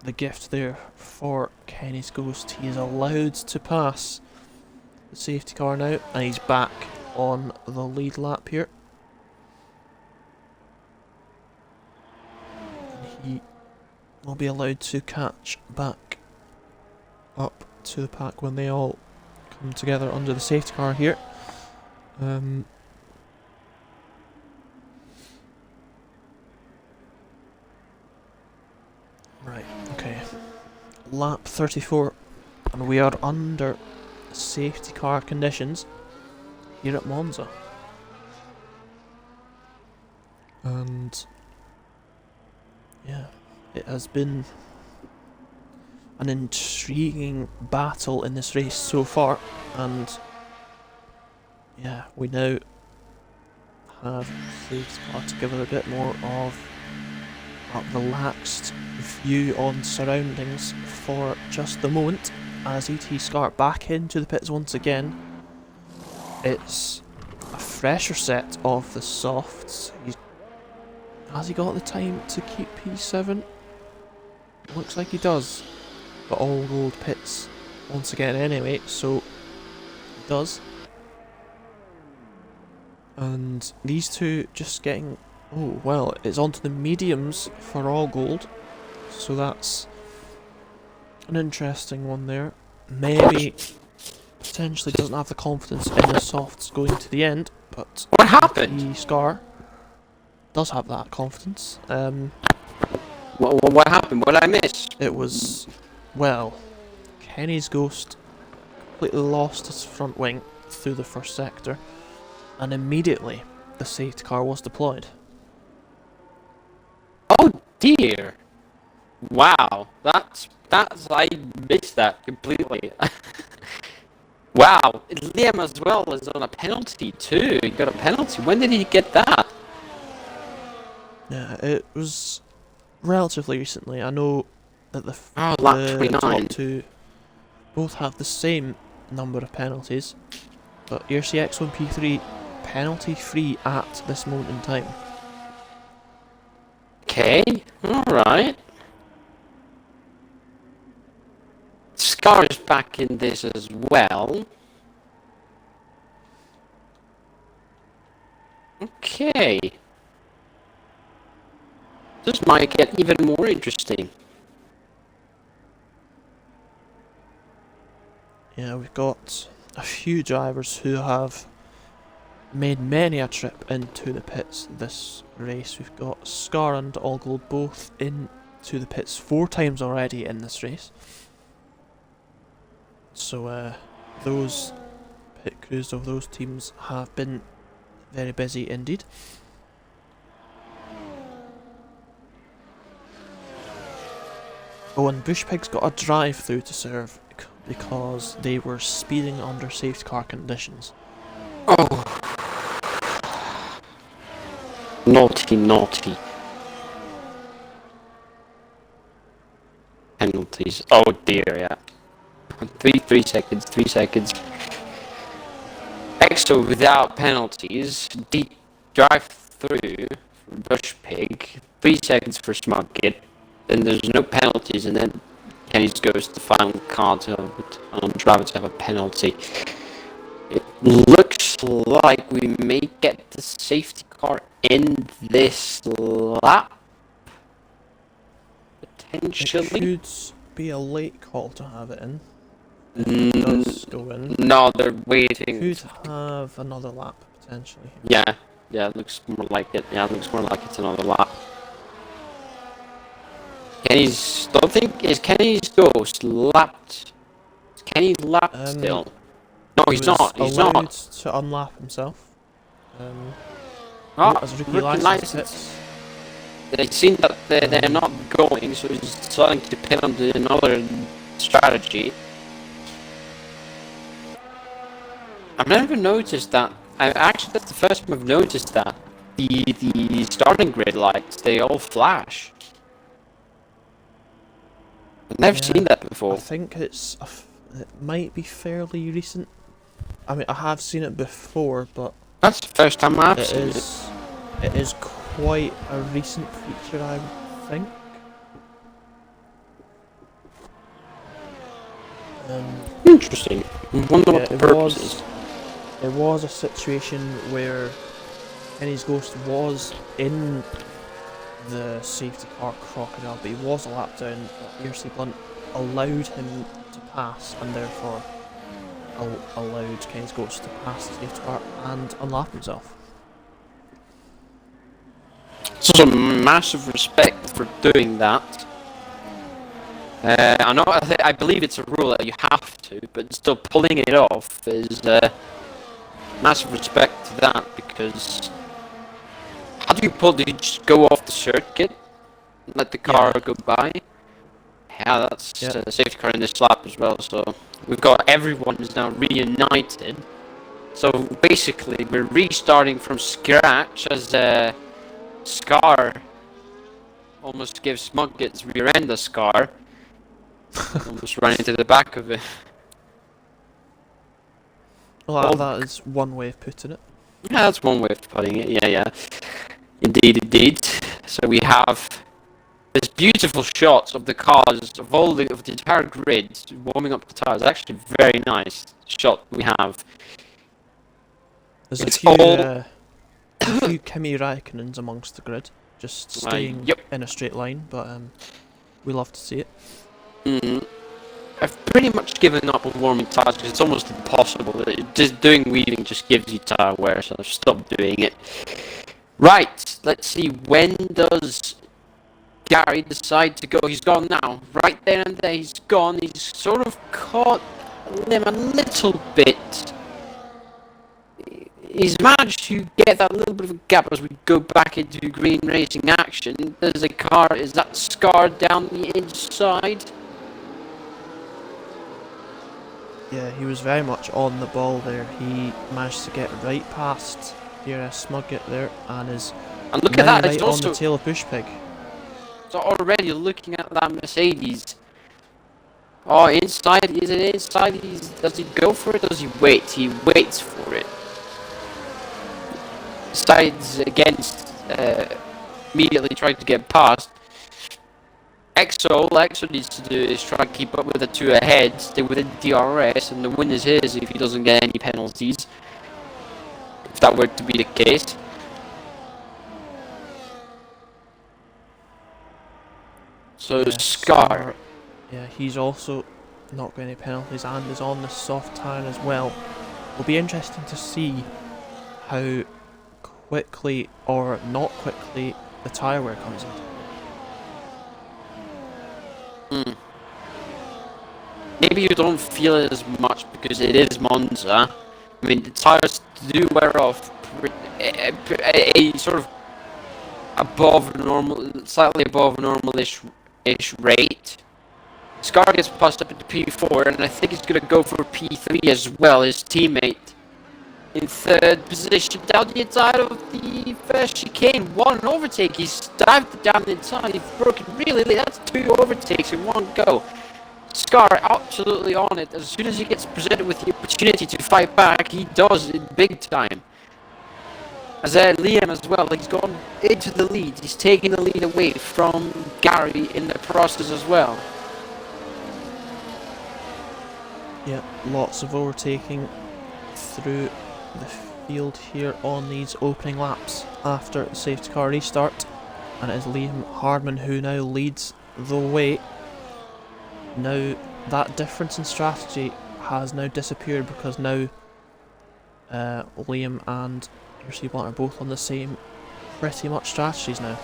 the gift there for Kenny's Ghost. He is allowed to pass the safety car now, and he's back on the lead lap here. And he will be allowed to catch back up to the pack when they all come together under the safety car here. Right, okay. Lap 34, and we are under safety car conditions here at Monza. And yeah, it has been an intriguing battle in this race so far, and yeah, we now have safety car to give it a bit more of a relaxed view on surroundings for just the moment, as ET Scar back into the pits once again. It's a fresher set of the softs. Has he got the time to keep P7? Looks like he does. But all gold pits once again anyway, so he does. And these two just getting... Oh, well, it's onto the mediums for all gold. So that's an interesting one there. Maybe potentially doesn't have the confidence in the softs going to the end, but What happened? the Scar does have that confidence. What happened? What did I miss? It was, well, Kenny's Ghost completely lost his front wing through the first sector, and immediately the safety car was deployed. Oh dear! Wow, that's I missed that completely. Wow, Liam as well is on a penalty too. He got a penalty. When did he get that? Yeah, it was relatively recently. I know that the lap top 29. two both have the same number of penalties, but ERCX1 P3 penalty-free at this moment in time. Okay, alright. Scar is back in this as well. Okay. This might get even more interesting. Yeah, we've got a few drivers who have made many a trip into the pits this race. We've got Scar and Allgold both into the pits 4 times already in this race. So those pit crews of those teams have been very busy indeed. Oh, and Bushpig's got a drive-through to serve because they were speeding under safety car conditions. Oh. Naughty, naughty. Penalties. Oh dear, yeah. 3 seconds, 3 seconds. EXO without penalties. Deep drive through for Bushpig. 3 seconds for Smugget. Then there's no penalties, and then Kenny goes to the final car to driver to have a penalty. It looks like we may get the safety car in this lap. Potentially. It could be a late call to have it in. If it does go in. No, they're waiting. Could have another lap potentially. Yeah, it looks more like it. Yeah, it looks more like it's another lap. Kenny's. Don't think is Kenny's ghost lapped. Is Kenny lapped still? No, he's not. He's allowed not. to unlap himself. Oh, as rookie license license. They've seen that they're not going, so he's deciding to pin on to another strategy. I've never noticed that. Actually, that's the first time I've noticed that. The starting grid lights, they all flash. I've never seen that before. I think it might be fairly recent. I mean, I have seen it before, but that's the first time I've seen it. It is quite a recent feature, I would think. Interesting. I wonder what the purpose is. There was a situation where Kenny's Ghost was in the safety car Crocodile, but he was a lap down, but ERC Blunt allowed him to pass, and therefore allowed Kenny's Ghost to pass the safety car and unlap himself. So massive respect for doing that. I know. I believe it's a rule that you have to, but still pulling it off is massive respect to that, because how do you pull? Do you just go off the circuit, let the car go by? Yeah, that's a safety car in this lap as well. So we've got everyone is now reunited. So basically, we're restarting from scratch as Scar almost gives Smugget's rear end a scar. Almost ran into the back of it. Well, that is one way of putting it. Yeah, that's one way of putting it. Yeah. Indeed. So we have this beautiful shots of the cars, of the entire grid, warming up the tires. Actually, very nice shot we have. There's a few Kimi Raikkonens amongst the grid, just staying in a straight line, but we love to see it. I've pretty much given up on warming tires because it's almost impossible. Just doing weaving just gives you tire wear, so I've stopped doing it. Right, let's see, when does Gary decide to go? He's gone now. Right there and there, he's gone. He's sort of caught them a little bit. He's managed to get that little bit of a gap as we go back into green racing action. There's a car, is that Scar down the inside? Yeah, he was very much on the ball there. He managed to get right past DRS Smugget there, and is look at that, right it's on also the tail of Bushpig. So already looking at that Mercedes. Oh, inside, is it inside? Does he go for it? Does he wait? He waits for it. sides against immediately trying to get past. All Exo needs to do is try and keep up with the two ahead, stay within DRS, and the win is his if he doesn't get any penalties. If that were to be the case. So Yeah, Scar. Yeah, he's also not getting any penalties and is on the soft tyre as well. It'll be interesting to see how quickly or not quickly the tyre wear comes into. Maybe you don't feel it as much because it is Monza. I mean, the tyres do wear off a sort of above normal, slightly above normal-ish rate. Scar gets passed up into P4, and I think he's going to go for P3 as well. His teammate in third position down the inside of the first chicane. One overtake. He's dived down the inside. He's broken really late. That's 2 overtakes in one go. Scar absolutely on it. As soon as he gets presented with the opportunity to fight back, he does it big time. As Liam as well, he's gone into the lead. He's taking the lead away from Gary in the process as well. Yeah, lots of overtaking through the field here on these opening laps after the safety car restart. And it is Liam Hardman who now leads the way. Now, that difference in strategy has now disappeared because now Liam and ERC Blunt are both on the same pretty much strategies now.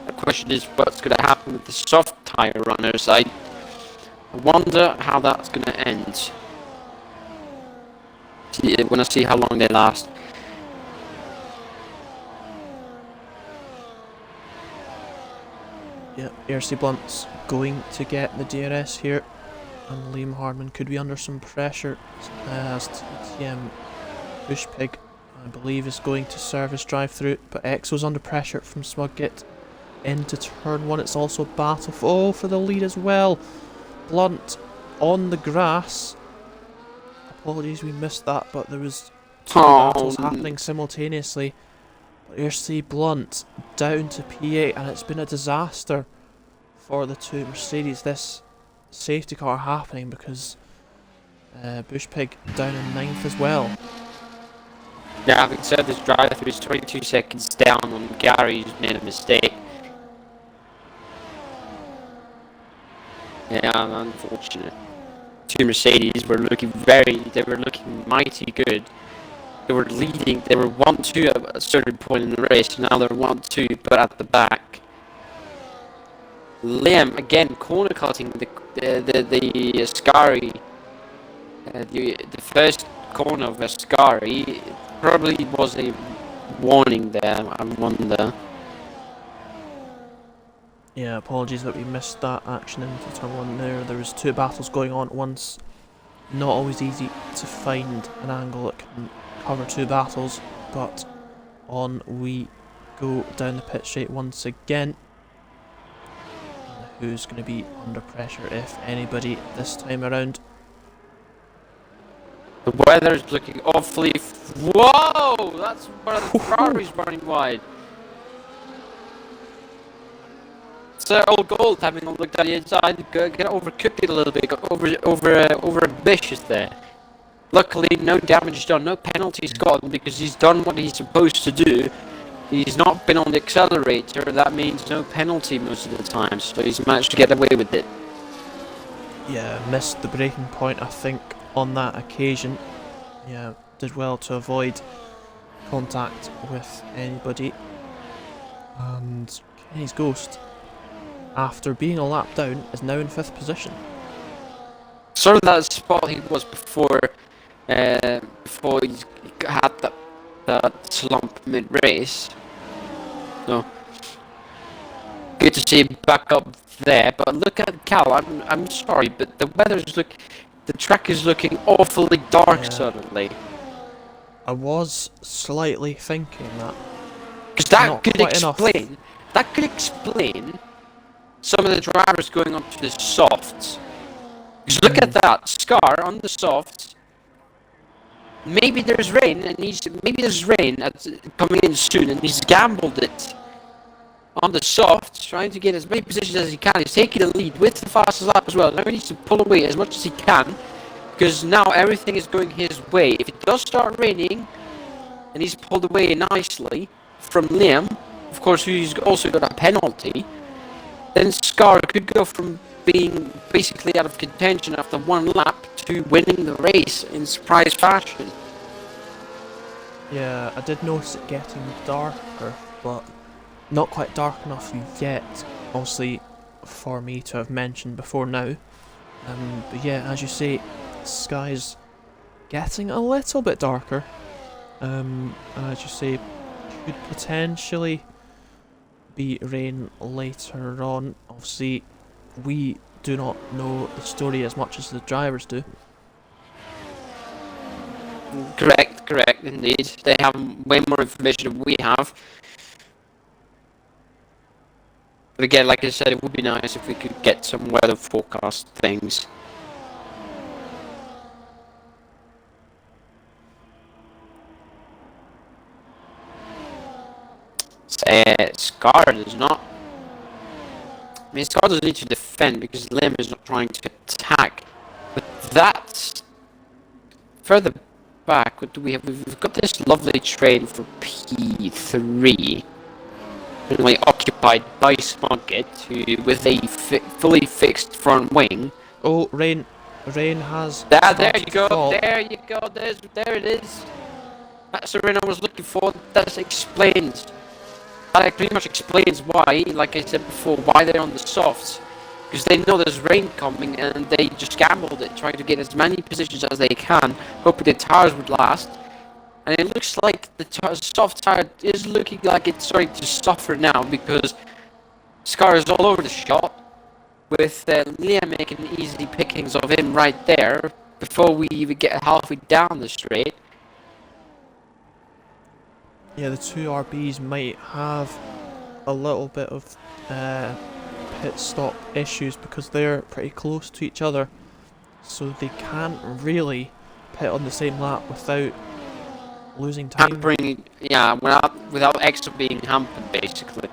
The question is what's going to happen with the soft tyre runners. I wonder how that's going to end. When I see how long they last. Yeah, ERC Blunt's going to get the DRS here, and Liam Hardman could be under some pressure as TM Bushpig, I believe, is going to service drive through, but Exo's under pressure from Smugget into turn 1. It's also a battle for the lead as well. Blunt on the grass. Apologies we missed that, but there was 2 battles happening simultaneously. ERC Blunt down to P8, and it's been a disaster for the 2 Mercedes. This safety car happening because Bushpig down in 9th as well. Yeah, having said this drive-through is 22 seconds down on Gary, who's made a mistake. Yeah, unfortunate. 2 Mercedes were looking mighty good. They were leading, they were 1-2 at a certain point in the race, now they're 1-2, but at the back. Liam, again, corner cutting the Ascari, the first corner of Ascari, probably was a warning there, I wonder. Yeah, apologies that we missed that action into turn 1 there. There was 2 battles going on at once. Not always easy to find an angle that can cover 2 battles, but on we go down the pit straight once again. And who's going to be under pressure, if anybody, this time around? The weather's looking awfully... Whoa! That's one of the Ferraris running wide. Sir Old Gold, having a look at the inside, get overcooked it a little bit, got over ambitious there. Luckily, no damage done, no penalties gotten because he's done what he's supposed to do. He's not been on the accelerator, that means no penalty most of the time, so he's managed to get away with it. Yeah, missed the breaking point, I think, on that occasion. Yeah, did well to avoid contact with anybody. And Kenny's Ghost, after being a lap down, is now in 5th position. Sort of that spot he was before he had that slump mid-race. So good to see him back up there. But look at Cal. I'm sorry, but the track is looking awfully dark suddenly. I was slightly thinking that. Because that could explain some of the drivers going up to the softs. Because look at that, Scar on the softs. maybe there's rain and coming in soon, and he's gambled it on the soft, trying to get as many positions as he can. He's taking the lead with the fastest lap as well. Now he needs to pull away as much as he can, because now everything is going his way. If it does start raining, and he's pulled away nicely from Liam, of course, who's also got a penalty, then Scar could go from being basically out of contention after one lap to winning the race in surprise fashion. Yeah, I did notice it getting darker, but not quite dark enough yet, obviously, for me to have mentioned before now. But yeah, as you say, sky's getting a little bit darker. And as you say, could potentially be rain later on. Obviously, we do not know the story as much as the drivers do. Correct, indeed. They have way more information than we have. But again, like I said, it would be nice if we could get some weather forecast things. Scar does not. I mean, Scar doesn't need to defend because Lim is not trying to attack. But that's further back. What do we have? We've got this lovely train for P3, currently occupied by Smoggett, with a fully fixed front wing. Oh, rain has. There you go. There you go. There it is. That's the rain I was looking for. That explains. That pretty much explains why, like I said before, why they're on the softs. Because they know there's rain coming and they just gambled it, trying to get as many positions as they can, hoping the tires would last. And it looks like the soft tire is looking like it's starting to suffer now, because Scar is all over the shop, with Liam making easy pickings of him right there, before we even get halfway down the straight. Yeah, the two RBs might have a little bit of pit stop issues because they're pretty close to each other, so they can't really pit on the same lap without losing time. Hampering, yeah, without extra being hampered, basically.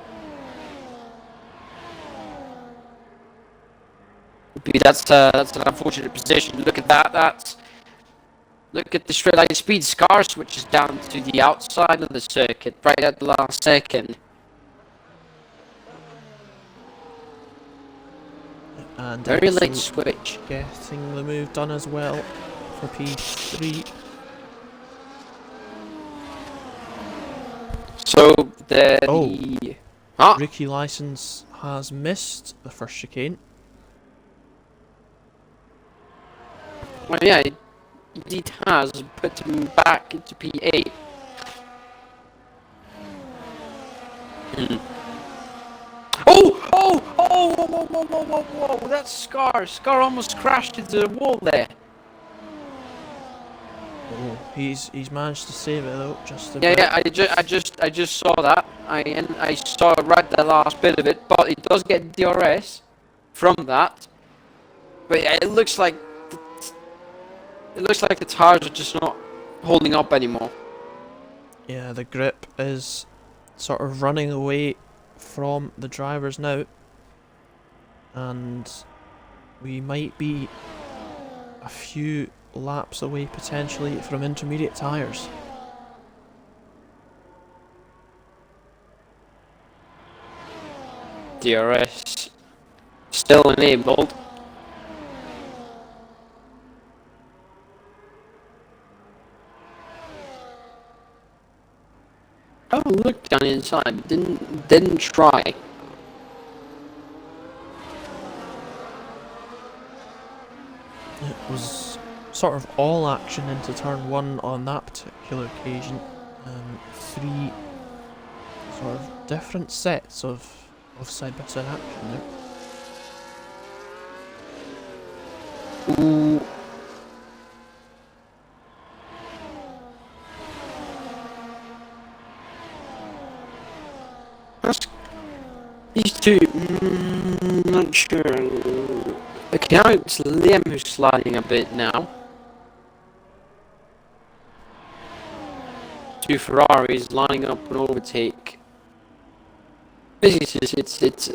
That's an unfortunate position. Look at that. Look at the straight line speed. Scar switches down to the outside of the circuit right at the last second. And very late switch. Getting the move done as well for P3. So the rookie license has missed the first chicane. Well, yeah, it has put him back into P8. Whoa, that's Scar. Scar almost crashed into the wall there. Oh, he's managed to save it though, just a bit. Yeah, I just saw that. I saw right the last bit of it, but it does get DRS from that. But it looks like the tires are just not holding up anymore. Yeah, the grip is sort of running away from the drivers now, and we might be a few laps away potentially from intermediate tyres. DRS still enabled. Oh, look down inside. Didn't try. It was sort of all action into turn 1 on that particular occasion. 3 sort of different sets of side-by-side action there. Ooh. These two, not sure. Okay, now it's Liam who's sliding a bit now. two Ferraris lining up an overtake. Basically, it's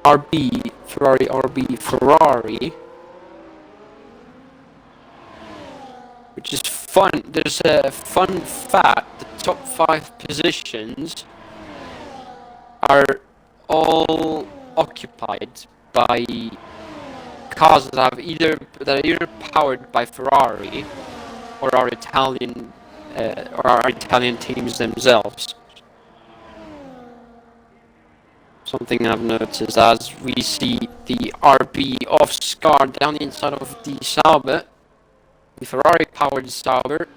RB, Ferrari, RB, Ferrari. Which is fun. There's a fun fact: the top 5 positions are all occupied by cars that are either powered by Ferrari or are Italian teams themselves. Something I've noticed as we see the RB off Scar down the inside of the Sauber. The Ferrari powered Sauber,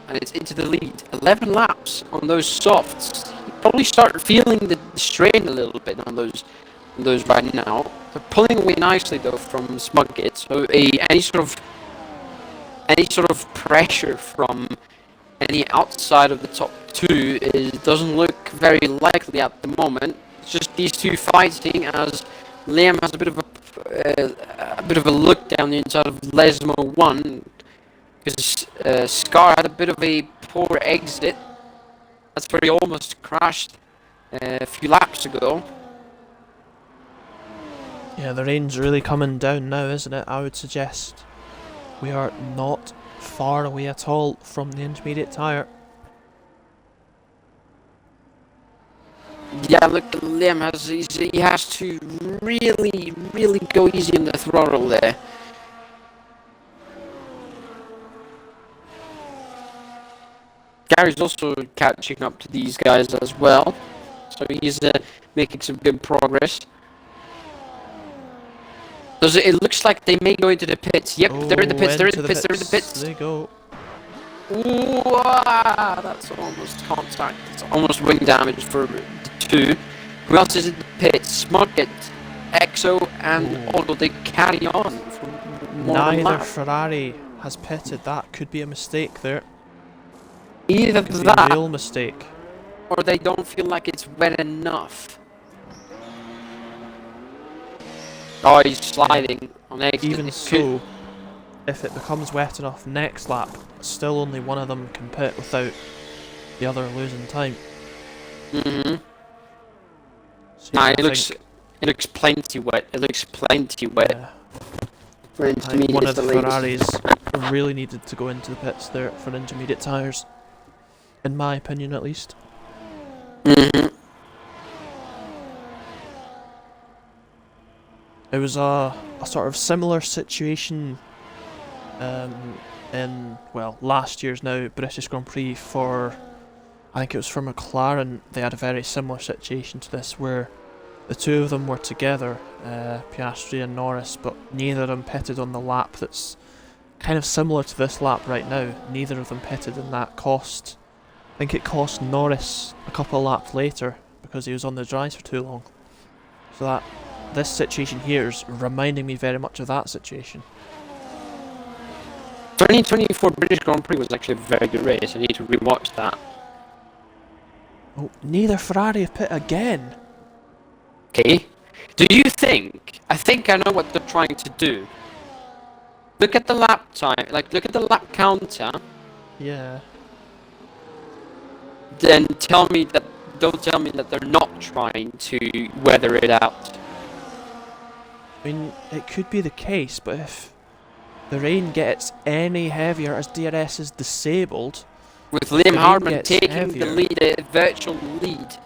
and it's into the lead. 11 laps on those softs. You probably start feeling the strain a little bit on those right now. They're pulling away nicely though from Smugget. So any sort of pressure from any outside of the top 2 doesn't look very likely at the moment. It's just these two fighting as Liam has a bit of a look down the inside of Lesmo 1 because Scar had a bit of a poor exit. That's where he almost crashed a few laps ago. Yeah, the rain's really coming down now, isn't it? I would suggest we are not far away at all from the intermediate tyre. Yeah, look, Liam he has to really go easy on the throttle there. Gary's also catching up to these guys as well, so he's making some good progress. It looks like they may go into the pits. Yep, they're in the pits. They're in the pits. They go. Ooh, that's almost contact. It's almost wing damage for the 2. Who else is in the pits? Smugget, Exo, and although they carry on from neither Ferrari has pitted. That could be a mistake there. Either could that, be a real mistake, or they don't feel like it's wet enough. Oh, he's sliding on exit. Even so, if it becomes wet enough next lap, still only one of them can pit without the other losing time. Mm-hmm. So nah, it looks plenty wet. It looks plenty wet. Yeah. For intermediate One of the Ferraris really needed to go into the pits there for intermediate tyres. In my opinion, at least. Mm-hmm. It was a sort of similar situation in, well, last year's now British Grand Prix for, I think it was for McLaren. They had a very similar situation to this where the two of them were together, Piastri and Norris, but neither of them pitted on the lap that's kind of similar to this lap right now. Neither of them pitted, and that cost, I think it cost Norris a couple of laps later because he was on the dries for too long. So this situation here is reminding me very much of that situation. 2024 British Grand Prix was actually a very good race. I need to rewatch that. Oh, neither Ferrari have pit again. Okay. Do you think? I think I know what they're trying to do. Look at the lap time. Look at the lap counter. Yeah. Then don't tell me that they're not trying to weather it out. I mean, it could be the case, but if the rain gets any heavier as DRS is disabled, with Liam Hardman taking the lead, a virtual lead,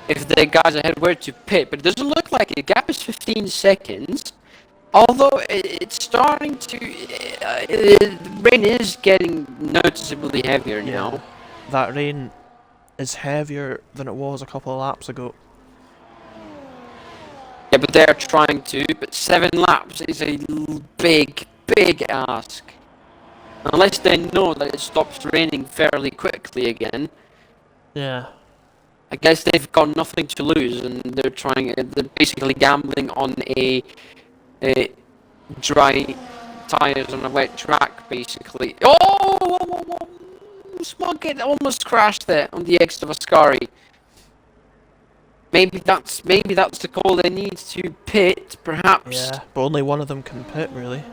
if the guys ahead were to pit, but it doesn't look like it. The gap is 15 seconds. Although it's starting to, the rain is getting noticeably heavier now. That rain is heavier than it was a couple of laps ago. Yeah, but they're trying to. But 7 laps is a big ask. Unless they know that it stops raining fairly quickly again. Yeah. I guess they've got nothing to lose, and they're basically gambling on a dry tires on a wet track, basically. Oh! Smugget almost crashed there on the exit of Ascari. Maybe that's the call they need to pit, perhaps. Yeah, but only one of them can pit, really.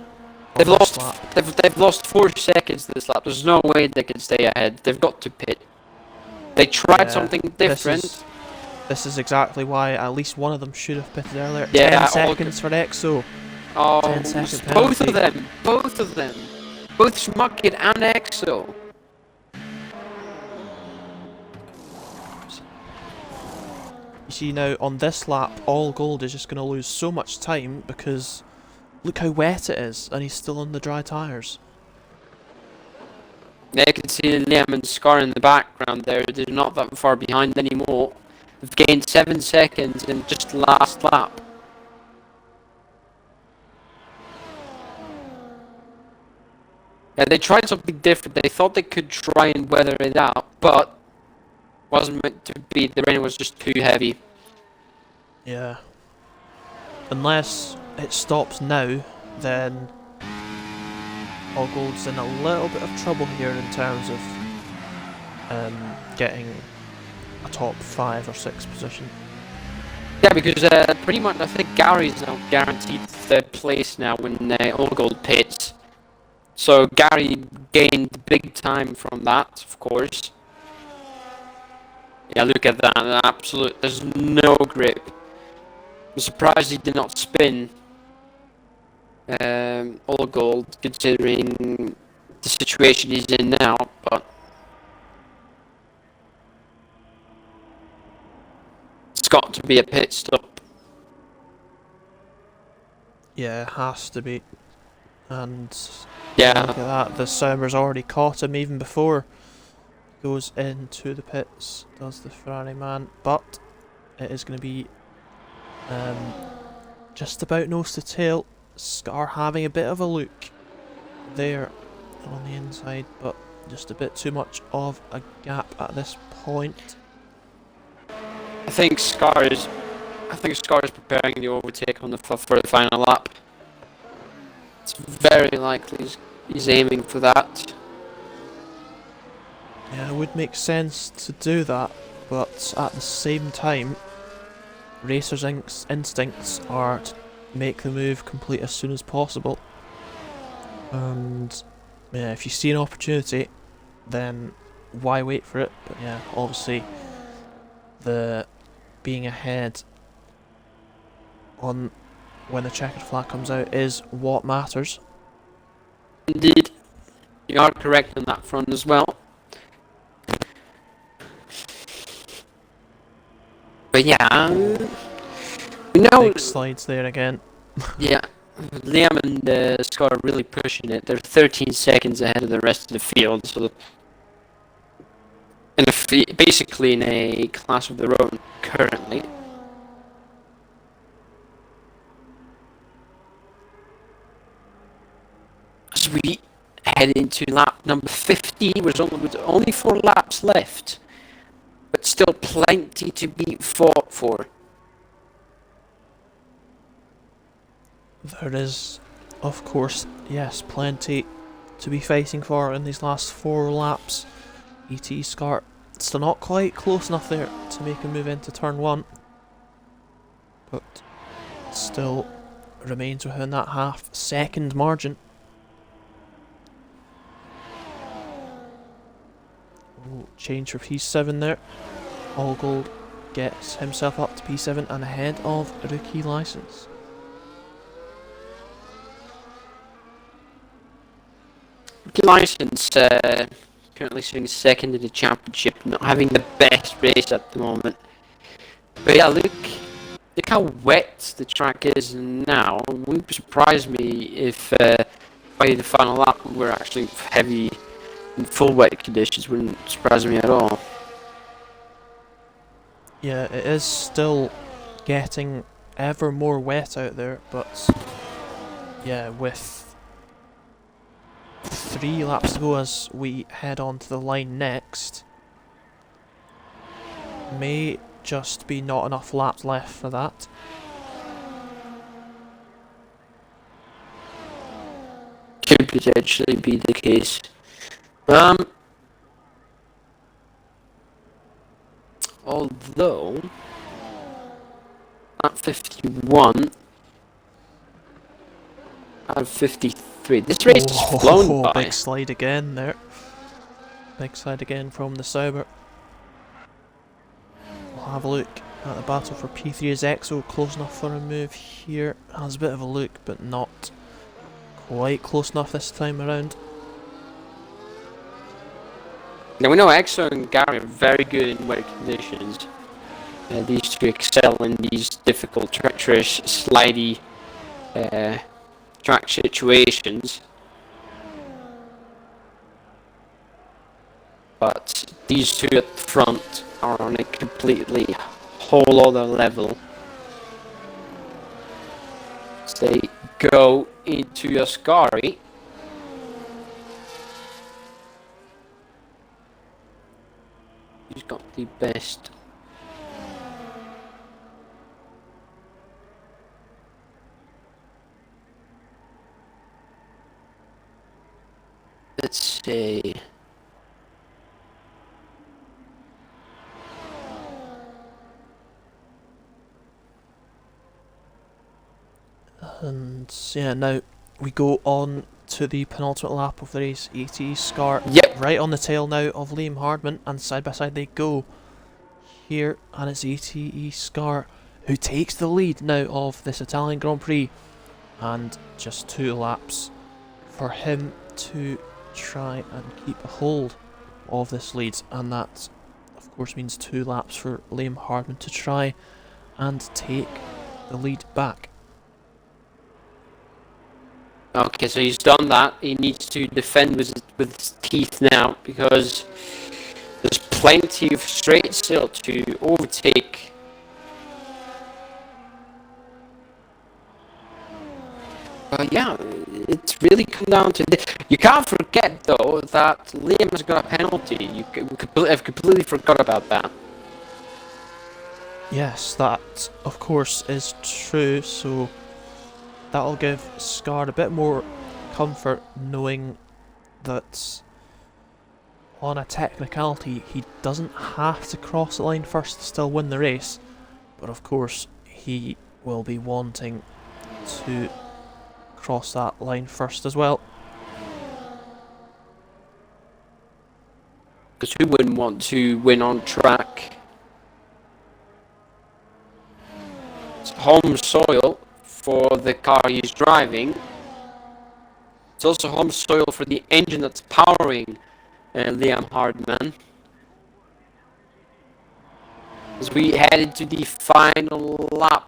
on this lap. They've lost 4 seconds this lap. There's no way they can stay ahead. They've got to pit. They tried something different. This is exactly why at least one of them should have pitted earlier. Yeah, 10 seconds for EXO. Oh, 10-second both penalty. of them. Both of them. Both Schmuckit and EXO. You see now, on this lap, All Gold is just going to lose so much time because look how wet it is, and he's still on the dry tyres. Yeah, you can see Liam and Scar in the background there. They're not that far behind anymore. They've gained 7 seconds in just last lap. Yeah, they tried something different. They thought they could try and weather it out, but wasn't meant to be. The rain was just too heavy. Yeah. Unless it stops now, then All Gold's in a little bit of trouble here in terms of getting a top 5 or 6 position. Yeah, because pretty much I think Gary's now guaranteed 3rd place now when All Gold pits. So Gary gained big time from that, of course. Yeah, look at that, absolute, there's no grip. I'm surprised he did not spin All Gold, considering the situation he's in now, but it's got to be a pit stop. Yeah, it has to be. And Yeah, look at that, the Sauber's already caught him even before he goes into the pits, does the Ferrari man, but it is going to be just about nose to tail. Scar having a bit of a look there on the inside, but just a bit too much of a gap at this point. I think Scar is preparing the overtake on for the final lap. It's very likely he's aiming for that. Yeah, it would make sense to do that, but at the same time, Racer's instincts are to make the move complete as soon as possible. And yeah, if you see an opportunity, then why wait for it? But yeah, obviously, the being ahead on when the checkered flag comes out is what matters. Indeed, you are correct on that front as well. But yeah, Big slides there again. Yeah, Liam and Scott are really pushing it. They're 13 seconds ahead of the rest of the field, so basically in a class of their own currently. As we head into lap number 50, with only 4 laps left, but still plenty to be fought for. There is, of course, yes, plenty to be fighting for in these last 4 laps. ET Scar still not quite close enough there to make a move into turn 1, but still remains within that half-second margin. Ooh, change for P7 there. All Gold gets himself up to P7 and ahead of Rookie License. Rookie License currently sitting second in the championship, not having the best race at the moment. But yeah, look how wet the track is now. It wouldn't surprise me if by the final lap we're actually heavy in full wet conditions. Wouldn't surprise me at all. Yeah, it is still getting ever more wet out there, but yeah, with 3 laps to go as we head on to the line next, may just be not enough laps left for that. Could potentially be the case. Although at 51, out of 53. This race has flown by. Big slide again there. Big slide again from the Sauber. We'll have a look at the battle for P3. Is Exo close enough for a move here? Has a bit of a look, but not quite close enough this time around. Now we know Exo and Gary are very good in wet conditions. These two excel in these difficult, treacherous, slidey track situations. But these two at the front are on a completely whole other level. As they go into Ascari. Who's got the best? Let's see. And yeah, now we go on to the penultimate lap of the race. AT Scar right on the tail now of Liam Hardman, and side by side they go here, and it's ATE Scar who takes the lead now of this Italian Grand Prix, and just 2 laps for him to try and keep a hold of this lead, and that of course means 2 laps for Liam Hardman to try and take the lead back. Okay, so he's done that. He needs to defend with his teeth now, because there's plenty of straight still to overtake. Yeah, it's really come down to this. You can't forget though that Liam has got a penalty. I've completely forgot about that. Yes, that of course is true, so that'll give Scar a bit more comfort knowing that on a technicality he doesn't have to cross the line first to still win the race, but of course he will be wanting to cross that line first as well. Because who wouldn't want to win on track? It's home soil for the car he's driving. It's also home soil for the engine that's powering Liam Hardman. As we head into the final lap.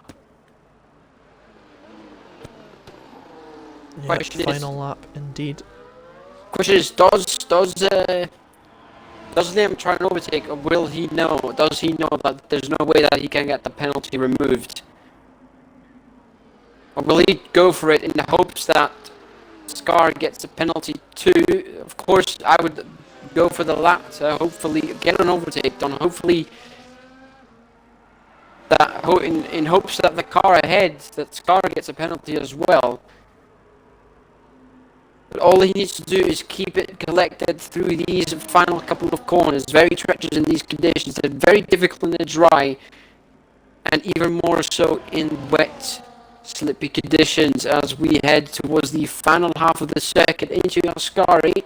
Yeah, final lap indeed. Question is, does Liam try and overtake, or will he know? Does he know that there's no way that he can get the penalty removed? Or will he go for it in the hopes that Scar gets a penalty too? Of course, I would go for the latter. Hopefully, get an overtake done. Hopefully, that in hopes that the car ahead, that Scar gets a penalty as well. But all he needs to do is keep it collected through these final couple of corners. Very treacherous in these conditions. They're very difficult in the dry, and even more so in wet, slippy conditions as we head towards the final half of the circuit into Ascari.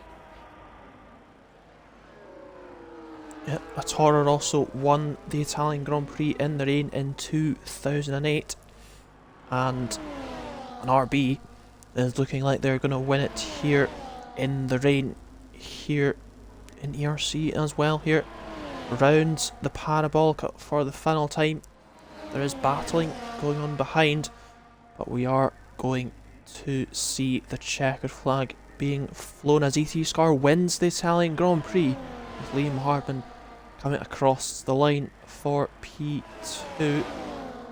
Yeah, Atara also won the Italian Grand Prix in the rain in 2008, and an RB is looking like they're going to win it here in the rain, here in ERC as well. Here round the parabolic for the final time. There is battling going on behind, but we are going to see the checkered flag being flown as ET Scar wins the Italian Grand Prix, with Liam Hardman coming across the line for P2.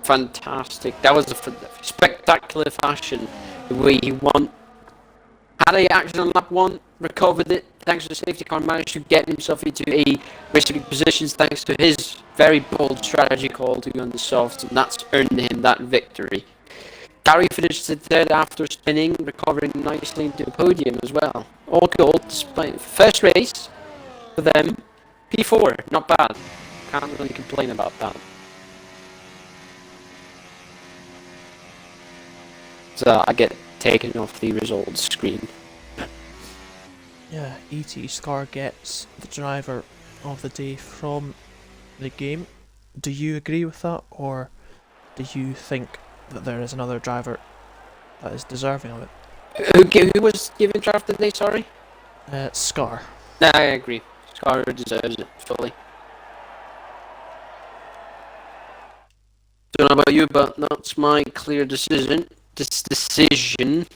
Fantastic. That was a spectacular fashion, the way he won. Had a accident on lap 1, recovered it, thanks to the safety car, managed to get himself into a racing positions thanks to his very bold strategy call to go on the softs, and that's earned him that victory. Gary finished third after spinning, recovering nicely into the podium as well. All good, despite first race for them. P4, not bad. Can't really complain about that. So I get taken off the results screen. Yeah, ET Scar gets the driver of the day from the game. Do you agree with that, or do you think that there is another driver that is deserving of it? Who was given draft today, sorry? Scar. Nah, I agree. Scar deserves it fully. Don't know about you, but that's my clear decision. Decision.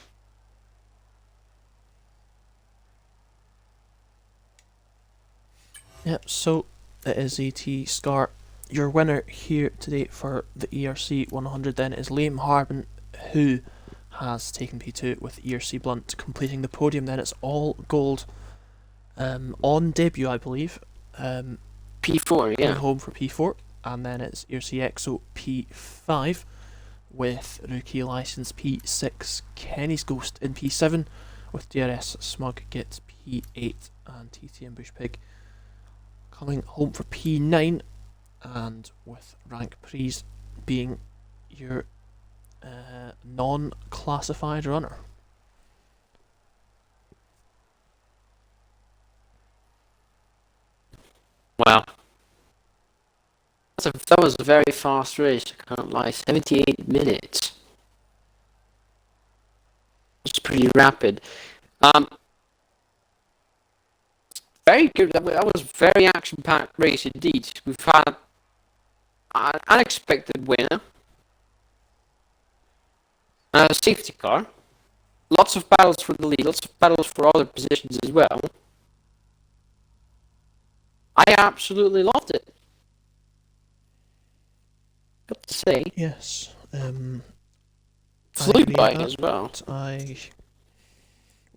Yep, so it is ET Scar. Your winner here today for the ERC 100 then is Liam Harbin, who has taken P2 with ERC Blunt completing the podium. Then it's all gold on debut, I believe. P4, yeah. Going home for P4, and then it's ERC EXO P5 with rookie license P6, Kenny's Ghost in P7, with DRS Smug Git P8 and TTM Bush Pig coming home for P9, and with Rank Prix being your non-classified runner. Wow. That was a very fast race, I can't lie. 78 minutes. It's pretty rapid. Very good. That was a very action-packed race indeed. We've had an unexpected winner. A safety car. Lots of battles for the lead. Lots of battles for other positions as well. I absolutely loved it. Got to say. Yes. Flew by as well. I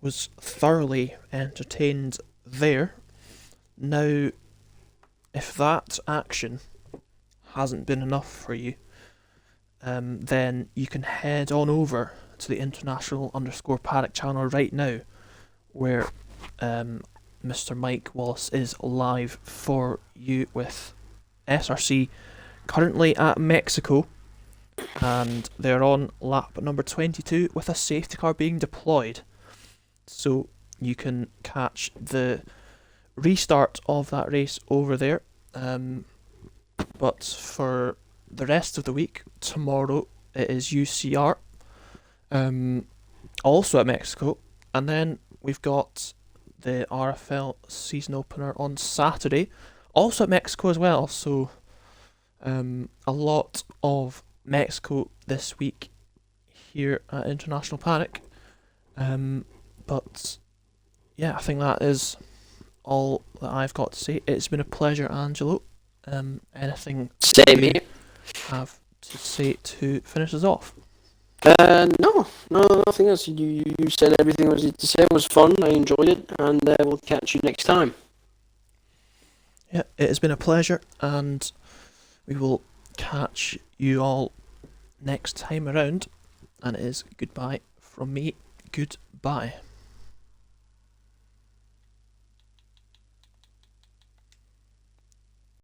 was thoroughly entertained there. Now, if that action hasn't been enough for you, then you can head on over to the international_paddock channel right now, where Mr. Mike Wallace is live for you with SRC currently at Mexico, and they're on lap number 22 with a safety car being deployed. So you can catch the restart of that race over there. But for the rest of the week, tomorrow it is UCR, also at Mexico, and then we've got the RFL season opener on Saturday, also at Mexico as well. So a lot of Mexico this week here at International Paddock. But yeah, I think that is all that I've got to say. It's been a pleasure, Angelo. Anything Same you here. have to say to finish us off? No, nothing else. You said everything was to say. It was fun. I enjoyed it, and we'll catch you next time. Yeah, it has been a pleasure, and we will catch you all next time around. And it is goodbye from me. Goodbye.